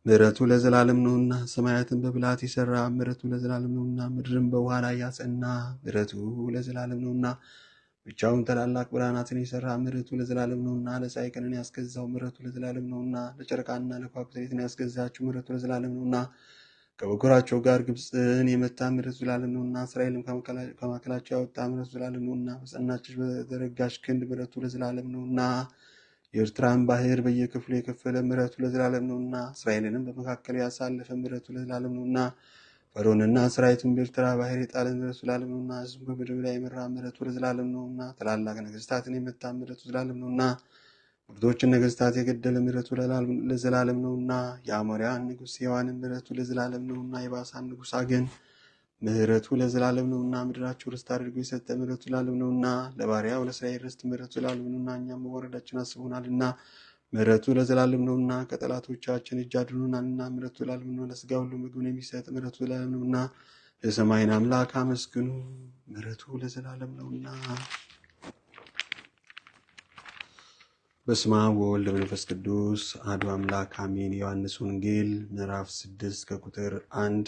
ምሕረቱ ለዘላለም ነውና። ሰማያትን በብልሃት የሰራ ምሕረቱ ለዘላለም ነውና። ምድርን በውኃ ላይ ያጸና ምሕረቱ ለዘላለም ነውና። ብቻውን ታላላቅ ብርሃናትን የሰራ ምሕረቱ ለዘላለም ነውና። ለፀሐይ ቀንን ያስገዛው ምሕረቱ ለዘላለም ነውና። ለጨረቃና ለከዋክብት ሌሊትን ያስገዛችው ምሕረቱ ለዘላለም ነውና። ከበኩራቸው ጋር ግብፅን የመታ ምሕረቱ ለዘላለም ነውና። እስራኤልን ከመካከላቸው ያወጣ ምሕረቱ ለዘላለም ነውና። በጸናች በዘረጋች ክንድ ምሕረቱ ለዘላለም ነውና። የኤርትራን ባህር በየክፍሉ የከፈለ ምሕረቱ ለዘላለም ነውና። እስራኤልንም በመካከል ያሳለፈ ምሕረቱ ለዘላለም ነውና። ፈርዖንና ሰራዊቱን በኤርትራ ባህር የጣለ ምሕረቱ ለዘላለም ነውና። ሕዝቡን በምድር ላይ የመራ ምሕረቱ ለዘላለም ነውና። ታላላቅ ነገሥታትን የመታ ምሕረቱ ለዘላለም ነውና። ብርቶችን ነገሥታት የገደለ ምሕረቱ ለዘላለም ነውና። የአሞራውያን ንጉሥ ሔዋንን ምሕረቱ ለዘላለም ነውና። የባሳን ንጉሥ ዐግን ምሕረቱ ለዘላለም ነውና ምድራችሁ ርስት አድርጎ የሰጠ ምሕረቱ ለዘላለም ነውና ለባሪያው ለእስራኤል ርስት ምሕረቱ ለዘላለም ነውና እኛም መወረዳችን አስቦናልና ምሕረቱ ለዘላለም ነውና ከጠላቶቻችን እጅ አድኖናልና ምሕረቱ ለዘላለም ነው። ለሥጋ ሁሉ ምግብን የሚሰጥ ምሕረቱ ለዘላለም ነውና የሰማይን አምላክ አመስግኑ ምሕረቱ ለዘላለም ነውና። በስመ አብ ወወልድ ወመንፈስ ቅዱስ አሐዱ አምላክ አሜን። ዮሐንስ ወንጌል ምዕራፍ 6 ከቁጥር 1።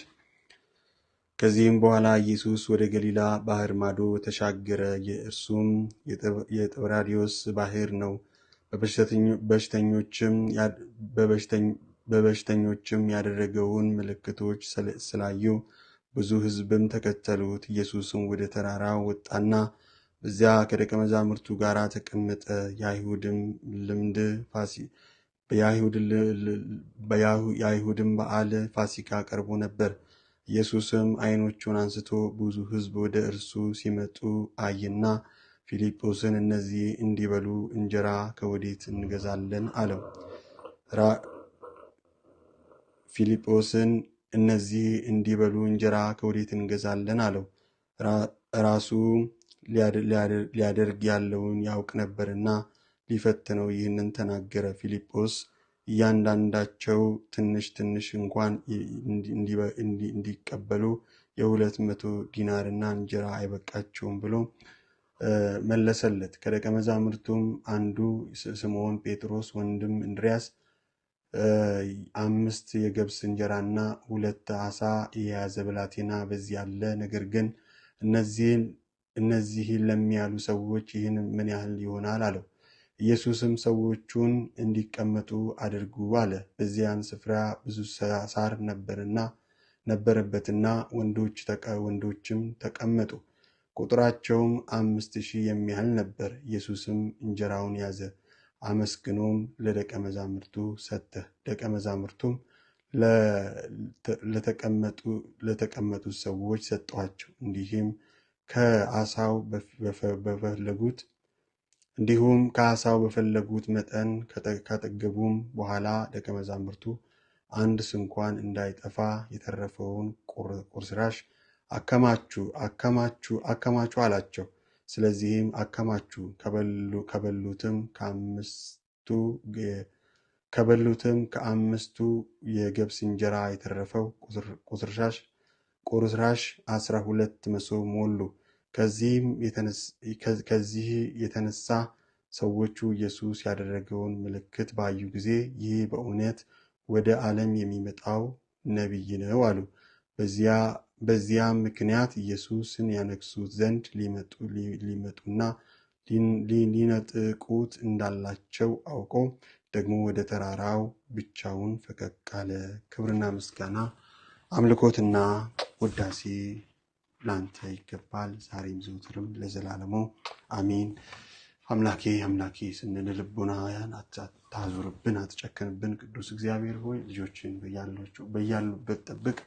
ከዚህም በኋላ ኢየሱስ ወደ ገሊላ ባህር ማዶ ተሻገረ። የእርሱም የጥብርያዶስ ባህር ነው። በበሽተኞችም ያደረገውን ምልክቶች ስላዩ ብዙ ሕዝብም ተከተሉት። ኢየሱስም ወደ ተራራው ወጣና በዚያ ከደቀ መዛሙርቱ ጋር ተቀመጠ። የአይሁድም በዓል ፋሲካ ቀርቦ ነበር። ኢየሱስም ዓይኖቹን አንስቶ ብዙ ሕዝብ ወደ እርሱ ሲመጡ አየና ፊልጶስን እነዚህ እንዲበሉ እንጀራ ከወዴት እንገዛለን አለው። ፊልጶስን እነዚህ እንዲበሉ እንጀራ ከወዴት እንገዛለን አለው። ራሱ ሊያደርግ ያለውን ያውቅ ነበርና ሊፈትነው ይህንን ተናገረ። ፊልጶስ እያንዳንዳቸው ትንሽ ትንሽ እንኳን እንዲቀበሉ 200 ዲናርና እንጀራ አይበቃቸውም ብሎ መለሰለት። ከደቀ መዛሙርቱም አንዱ ስምዖን ጴጥሮስ ወንድም እንድርያስ 5 የገብስ እንጀራና 2 ዓሣ የያዘ ብላቴና በዚህ አለ። ነገር ግን እነዚህን ለሚያሉ ሰዎች ይህን ምን ያህል ይሆናል አለው። ኢየሱስም ሰዎቹን እንዲቀመጡ አድርጉ አለ። በዚያን ስፍራ ብዙ ሳር ነበረበትና ወንዶችም ተቀመጡ። ቁጥራቸውም 5000 የሚያህል ነበር። ኢየሱስም እንጀራውን ያዘ፣ አመስግኖም ለደቀ መዛሙርቱ ሰጠ። ደቀ መዛሙርቱም ለተቀመጡት ሰዎች ሰጧቸው። እንዲሁም ከዓሣው በፈለጉት መጠን ካጠገቡም በኋላ ደቀ መዛሙርቱ አንድ ስንኳን እንዳይጠፋ የተረፈውን ቁርስራሽ አከማቹ አላቸው። ስለዚህም አከማቹ። ከበሉትም ከ5 የገብስ እንጀራ የተረፈው ቁርስራሽ 12 መሶብ ሞሉ። ከዚህ የተነሳ ሰዎቹ ኢየሱስ ያደረገውን ምልክት ባዩ ጊዜ ይህ በእውነት ወደ ዓለም የሚመጣው ነቢይ ነው አሉ። በዚያም ምክንያት ኢየሱስን ያነግሡት ዘንድ ሊመጡና ሊነጥቁት እንዳላቸው አውቆ ደግሞ ወደ ተራራው ብቻውን ፈቀቅ አለ። ክብርና ምስጋና አምልኮትና ውዳሴ ላንተ ይገባል፣ ዛሬም ዘወትርም ለዘላለሙ አሜን። አምላኬ ስንል ልቦናያን አታዙርብን፣ አትጨክንብን። ቅዱስ እግዚአብሔር ሆይ ልጆችን በያሉበት ጠብቅ።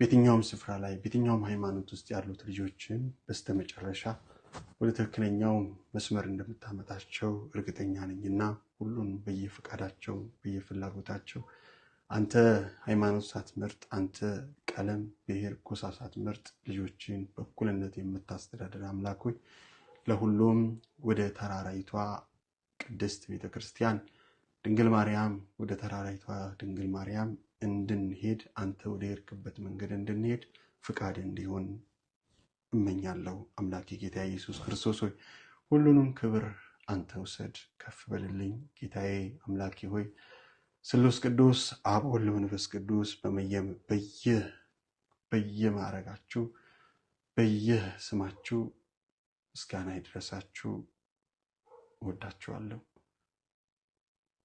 በየትኛውም ስፍራ ላይ በየትኛውም ሃይማኖት ውስጥ ያሉት ልጆችን በስተመጨረሻ ወደ ትክክለኛው መስመር እንደምታመጣቸው እርግጠኛ ነኝና ሁሉን በየፈቃዳቸው በየፍላጎታቸው አንተ ሃይማኖት ሳትመርጥ፣ አንተ ቀለም፣ ብሔር፣ ጎሳ ሳትመርጥ ልጆችን በእኩልነት የምታስተዳድር አምላክ ሆይ ለሁሉም ወደ ተራራይቷ ቅድስት ቤተክርስቲያን ድንግል ማርያም ወደ ተራራይቷ ድንግል ማርያም እንድንሄድ አንተ ወደ ሄድክበት መንገድ እንድንሄድ ፍቃድ እንዲሆን እመኛለሁ። አምላኬ ጌታ ኢየሱስ ክርስቶስ ሆይ ሁሉንም ክብር አንተ ውሰድ፣ ከፍ በልልኝ። ጌታዬ አምላኬ ሆይ ስሉስ ቅዱስ አብ ወልድ መንፈስ ቅዱስ በየማዕረጋችሁ በየስማችሁ ምስጋና ይድረሳችሁ። እወዳችኋለሁ።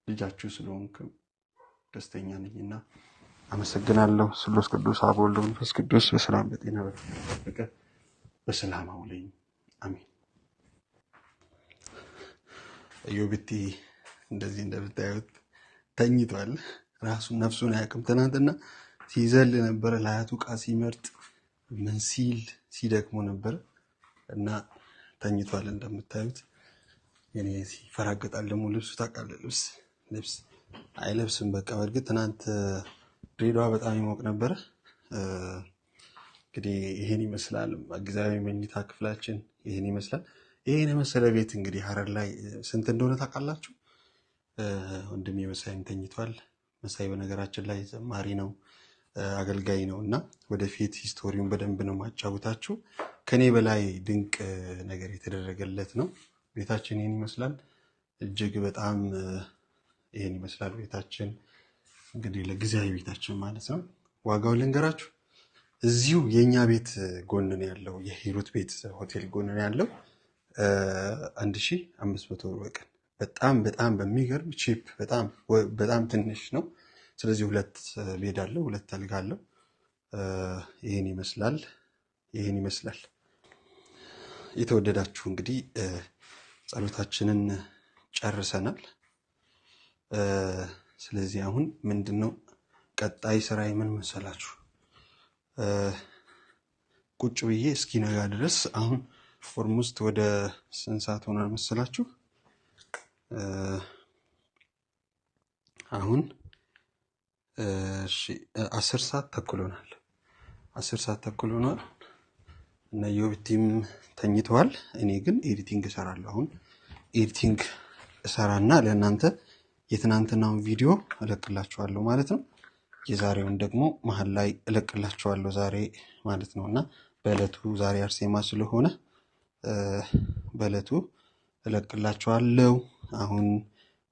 ልጃችሁ ስለሆንኩ ደስተኛ ነኝና አመሰግናለሁ። ስሉስ ቅዱስ አብ ወልድ መንፈስ ቅዱስ በሰላም በጤና በፍቅር በሰላም አውለኝ። አሜን። ኢዮብቲ እንደዚህ እንደምታዩት ተኝቷል። ራሱን ነፍሱን አያውቅም። ትናንትና ሲዘል ነበር፣ ለአያቱ ዕቃ ሲመርጥ ምን ሲል ሲደክሞ ነበር እና ተኝቷል። እንደምታዩት የኔ ሲፈራገጣል። ደግሞ ልብሱ ታውቃለህ፣ ልብስ አይለብስም። በቃ በእርግጥ ትናንት ድሬዳዋ በጣም ይሞቅ ነበር። እንግዲህ ይሄን ይመስላል ጊዜያዊ መኝታ ክፍላችን ይሄን ይመስላል። ይሄን የመሰለ ቤት እንግዲህ ሀረር ላይ ስንት እንደሆነ ታውቃላችሁ? ወንድሜ መሳይም ተኝቷል። መሳይ በነገራችን ላይ ዘማሪ ነው፣ አገልጋይ ነው እና ወደፊት ሂስቶሪውን በደንብ ነው ማጫወታችሁ። ከኔ በላይ ድንቅ ነገር የተደረገለት ነው። ቤታችን ይሄን ይመስላል። እጅግ በጣም ይሄን ይመስላል ቤታችን። እንግዲህ ለጊዜያዊ ቤታችን ማለት ነው። ዋጋው ልንገራችሁ። እዚሁ የኛ ቤት ጎን ነው ያለው፣ የሂሩት ቤት ሆቴል ጎን ነው ያለው። 1500 ብር በቀን። በጣም በጣም በሚገርም ቺፕ፣ በጣም ትንሽ ነው። ስለዚህ 2 ቤድ አለው፣ 2 አልጋ አለው። ይሄን ይመስላል። የተወደዳችሁ እንግዲህ ጸሎታችንን ጨርሰናል። ስለዚህ አሁን ምንድነው ቀጣይ ስራዬ ምን መሰላችሁ? ቁጭ ብዬ እስኪነጋ ድረስ አሁን ኦልሞስት ወደ ስንት ሰዓት ሆኗል መሰላችሁ? አሁን 10 ሰዓት ተኩል ሆኗል። 10 ሰዓት ተኩል ሆኗል እና ዮብቲም ተኝተዋል። እኔ ግን ኤዲቲንግ እሰራለሁ። አሁን ኤዲቲንግ እሰራና ለእናንተ የትናንትናውን ቪዲዮ እለቅላችኋለሁ ማለት ነው። የዛሬውን ደግሞ መሀል ላይ እለቅላችኋለሁ ዛሬ ማለት ነው። እና በዕለቱ ዛሬ አርሴማ ስለሆነ በዕለቱ እለቅላችኋለሁ። አሁን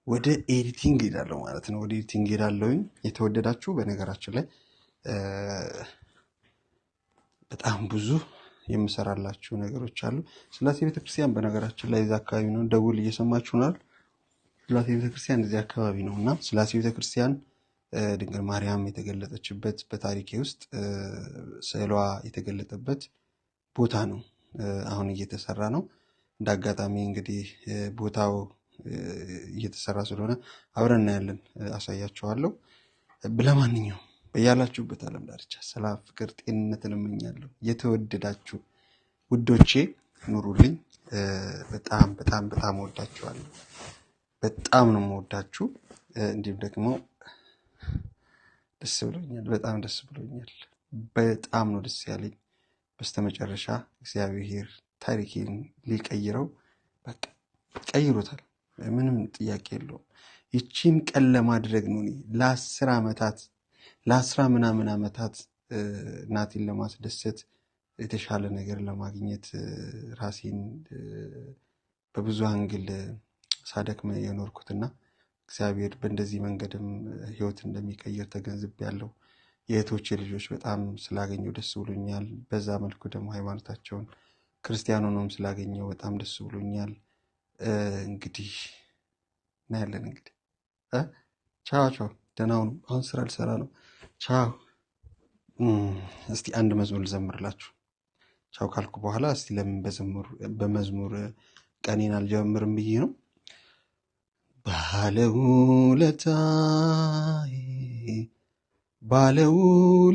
ወደ ኤዲቲንግ ሄዳለሁ ማለት ነው። ወደ ኤዲቲንግ ሄዳለሁኝ። የተወደዳችሁ በነገራችን ላይ በጣም ብዙ የምሰራላችሁ ነገሮች አሉ። ስላሴ ቤተክርስቲያን በነገራችን ላይ እዛ አካባቢ ነው። ደውል እየሰማችሁ ነው። ስላሴ ቤተክርስቲያን እዚህ አካባቢ ነው እና ስላሴ ቤተክርስቲያን ድንግል ማርያም የተገለጠችበት በታሪኬ ውስጥ ስዕሏ የተገለጠበት ቦታ ነው። አሁን እየተሰራ ነው። እንዳጋጣሚ እንግዲህ ቦታው እየተሰራ ስለሆነ አብረን እናያለን፣ አሳያችኋለሁ። ለማንኛውም በያላችሁበት ዓለም ዳርቻ ሰላም፣ ፍቅር፣ ጤንነትን እመኛለሁ። የተወደዳችሁ ውዶቼ ኑሩልኝ። በጣም በጣም በጣም ወዳችኋለሁ። በጣም ነው የምወዳችሁ። እንዲሁም ደግሞ ደስ ብሎኛል፣ በጣም ደስ ብሎኛል። በጣም ነው ደስ ያለኝ። በስተመጨረሻ እግዚአብሔር ታሪኬን ሊቀይረው በቃ ቀይሮታል። ምንም ጥያቄ የለውም። ይቺን ቀን ለማድረግ ነው እኔ ለ10 ዓመታት ለ10 ምናምን ዓመታት እናቴን ለማስደሰት የተሻለ ነገር ለማግኘት ራሴን በብዙ አንግል ሳደክም የኖርኩትና እግዚአብሔር በእንደዚህ መንገድም ህይወት እንደሚቀይር ተገንዝቤያለሁ። የእህቶቼ ልጆች በጣም ስላገኘው ደስ ብሎኛል። በዛ መልኩ ደግሞ ሃይማኖታቸውን ክርስቲያን ሆነውም ስላገኘው በጣም ደስ ብሎኛል። እንግዲህ እናያለን። እንግዲህ ቻው። ደህና ሁኑ። አሁን ስራ ልሰራ ነው። ቻው። እስቲ አንድ መዝሙር ልዘምርላችሁ። ቻው ካልኩ በኋላ እስቲ ለምን በመዝሙር ቀኔን አልጀምርም ብዬ ነው።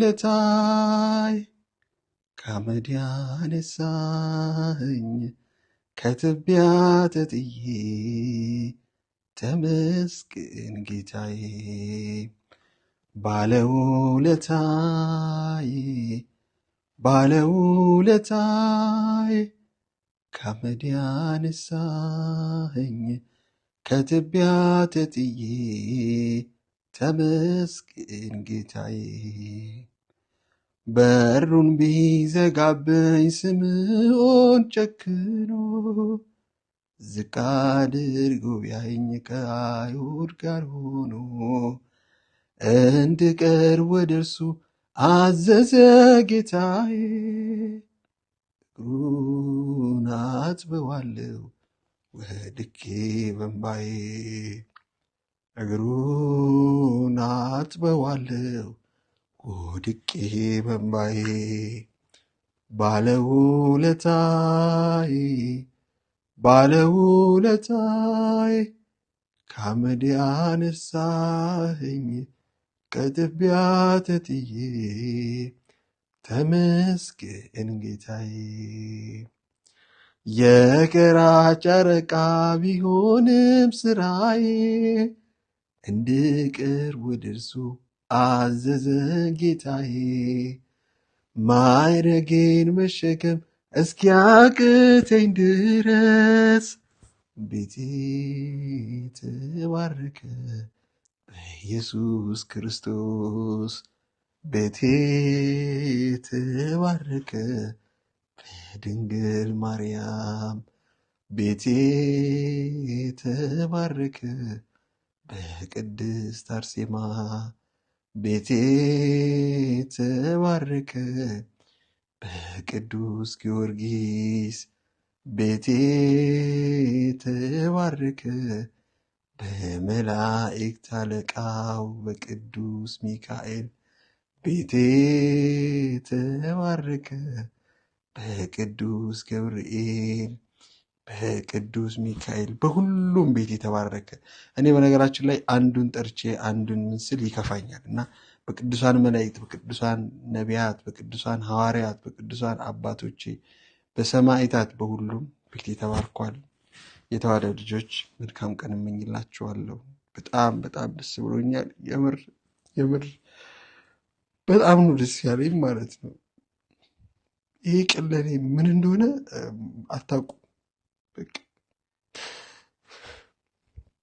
ባለውለታይ ከአመድ ያነሳኸኝ ከትቢያ ተጥዬ ተመስገን ጌታዬ። ባለውለታይ ከአመድ ያነሳኸኝ ከትቢያ ተጥዬ ተመስገን ጌታዬ። በሩን ቢዘጋብኝ ስምዖን ጨክኖ ዝቅ አድርጎ ቢያየኝ ከአይሁድ ጋር ሆኖ እንድቀርብ ወደ እርሱ አዘዘ ጌታዬ። እግሩን አጥበዋለሁ ወድቄ በእምባዬ፣ እግሩን አጥበዋለሁ ወድቄ በእምባዬ። ባለውለታይ ከአመድ ያነሳኸኝ ከትቢያ ተጥዬ ተመስገን ጌታዬ። የቀራጭ ጨረቃ ቢሆንም ስራዬ እንድቀርብ ወደ እርሱ አዘዘ ጌታዬ። ማዕረጌን መሸከም እስኪያቅተኝ ድረስ ቤቴ ተባረከ በኢየሱስ ክርስቶስ። ቤቴ ተባረከ በድንግል ማርያም። ቤቴ ተባረከ በቅድስት አርሴማ። ቤቴ ተባረከ በቅዱስ ጊዮርጊስ። ቤቴ ተባረከ በመላእክት አለቃው በቅዱስ ሚካኤል። ቤቴ ተባረከ በቅዱስ ገብርኤል በቅዱስ ሚካኤል። በሁሉም ቤት የተባረከ። እኔ በነገራችን ላይ አንዱን ጠርቼ አንዱን ምስል ይከፋኛል እና በቅዱሳን መላእክት፣ በቅዱሳን ነቢያት፣ በቅዱሳን ሐዋርያት፣ በቅዱሳን አባቶቼ፣ በሰማዕታት በሁሉም ቤት ተባርኳል። የተዋሕዶ ልጆች መልካም ቀን እመኝላችኋለሁ። በጣም በጣም ደስ ብሎኛል። የምር የምር በጣም ነው ደስ ያለኝ ማለት ነው። ይሄ ቀን ለእኔ ምን እንደሆነ አታውቁም። በቃ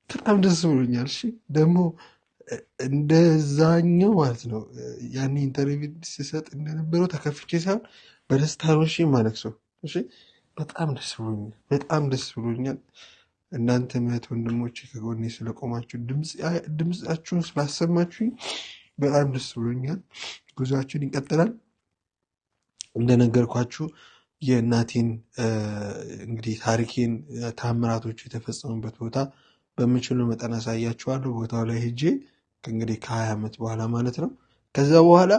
በጣም ደስ ብሎኛል። እሺ ደግሞ እንደዛኛው ማለት ነው ያኔ ኢንተርቪው ሲሰጥ እንደነበረው ተከፍቼ ሳይሆን በደስታ ነው እሺ ማለቅሰው። እሺ በጣም ደስ ብሎኛል። በጣም ደስ ብሎኛል። እናንተ እህት ወንድሞቼ ከጎኔ ስለቆማችሁ ድምፃችሁን ስላሰማችሁኝ በጣም ደስ ብሎኛል። ጉዟችን ይቀጥላል። እንደነገርኳችሁ የእናቴን እንግዲህ ታሪኬን ታምራቶች የተፈጸሙበት ቦታ በምችለው መጠን አሳያችኋለሁ። ቦታው ላይ ሄጄ እንግዲህ ከ20 ዓመት በኋላ ማለት ነው። ከዛ በኋላ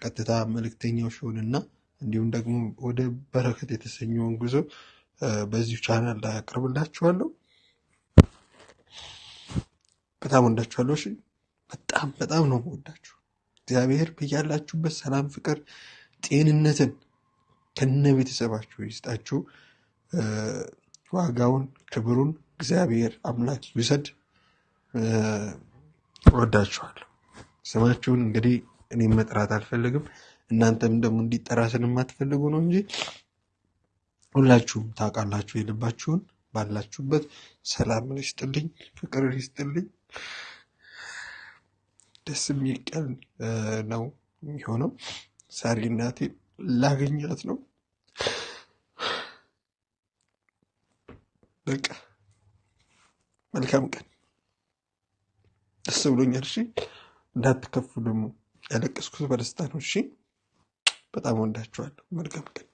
ቀጥታ መልእክተኛው ሾንና እንዲሁም ደግሞ ወደ በረከት የተሰኘውን ጉዞ በዚሁ ቻናል ላይ አቀርብላችኋለሁ። በጣም ወዳችኋለሁ። እሺ በጣም በጣም ነው ወዳችሁ። እግዚአብሔር በያላችሁበት ሰላም፣ ፍቅር፣ ጤንነትን ከነ ቤተሰባችሁ ይስጣችሁ። ዋጋውን ክብሩን እግዚአብሔር አምላክ ይውሰድ። ወዳችኋለሁ። ስማችሁን እንግዲህ እኔም መጥራት አልፈልግም፣ እናንተም ደግሞ እንዲጠራ ስለማትፈልጉ ነው እንጂ ሁላችሁም ታውቃላችሁ የልባችሁን። ባላችሁበት ሰላም ይስጥልኝ፣ ፍቅር ይስጥልኝ። ደስ የሚል ቀን ነው የሚሆነው። ዛሬ እናቴን ላገኛት ነው። በቃ መልካም ቀን። ደስ ብሎኛል። እሺ እንዳትከፉ ደግሞ ያለቀስኩት በደስታ ነው። እሺ በጣም ወዳችኋለሁ። መልካም ቀን።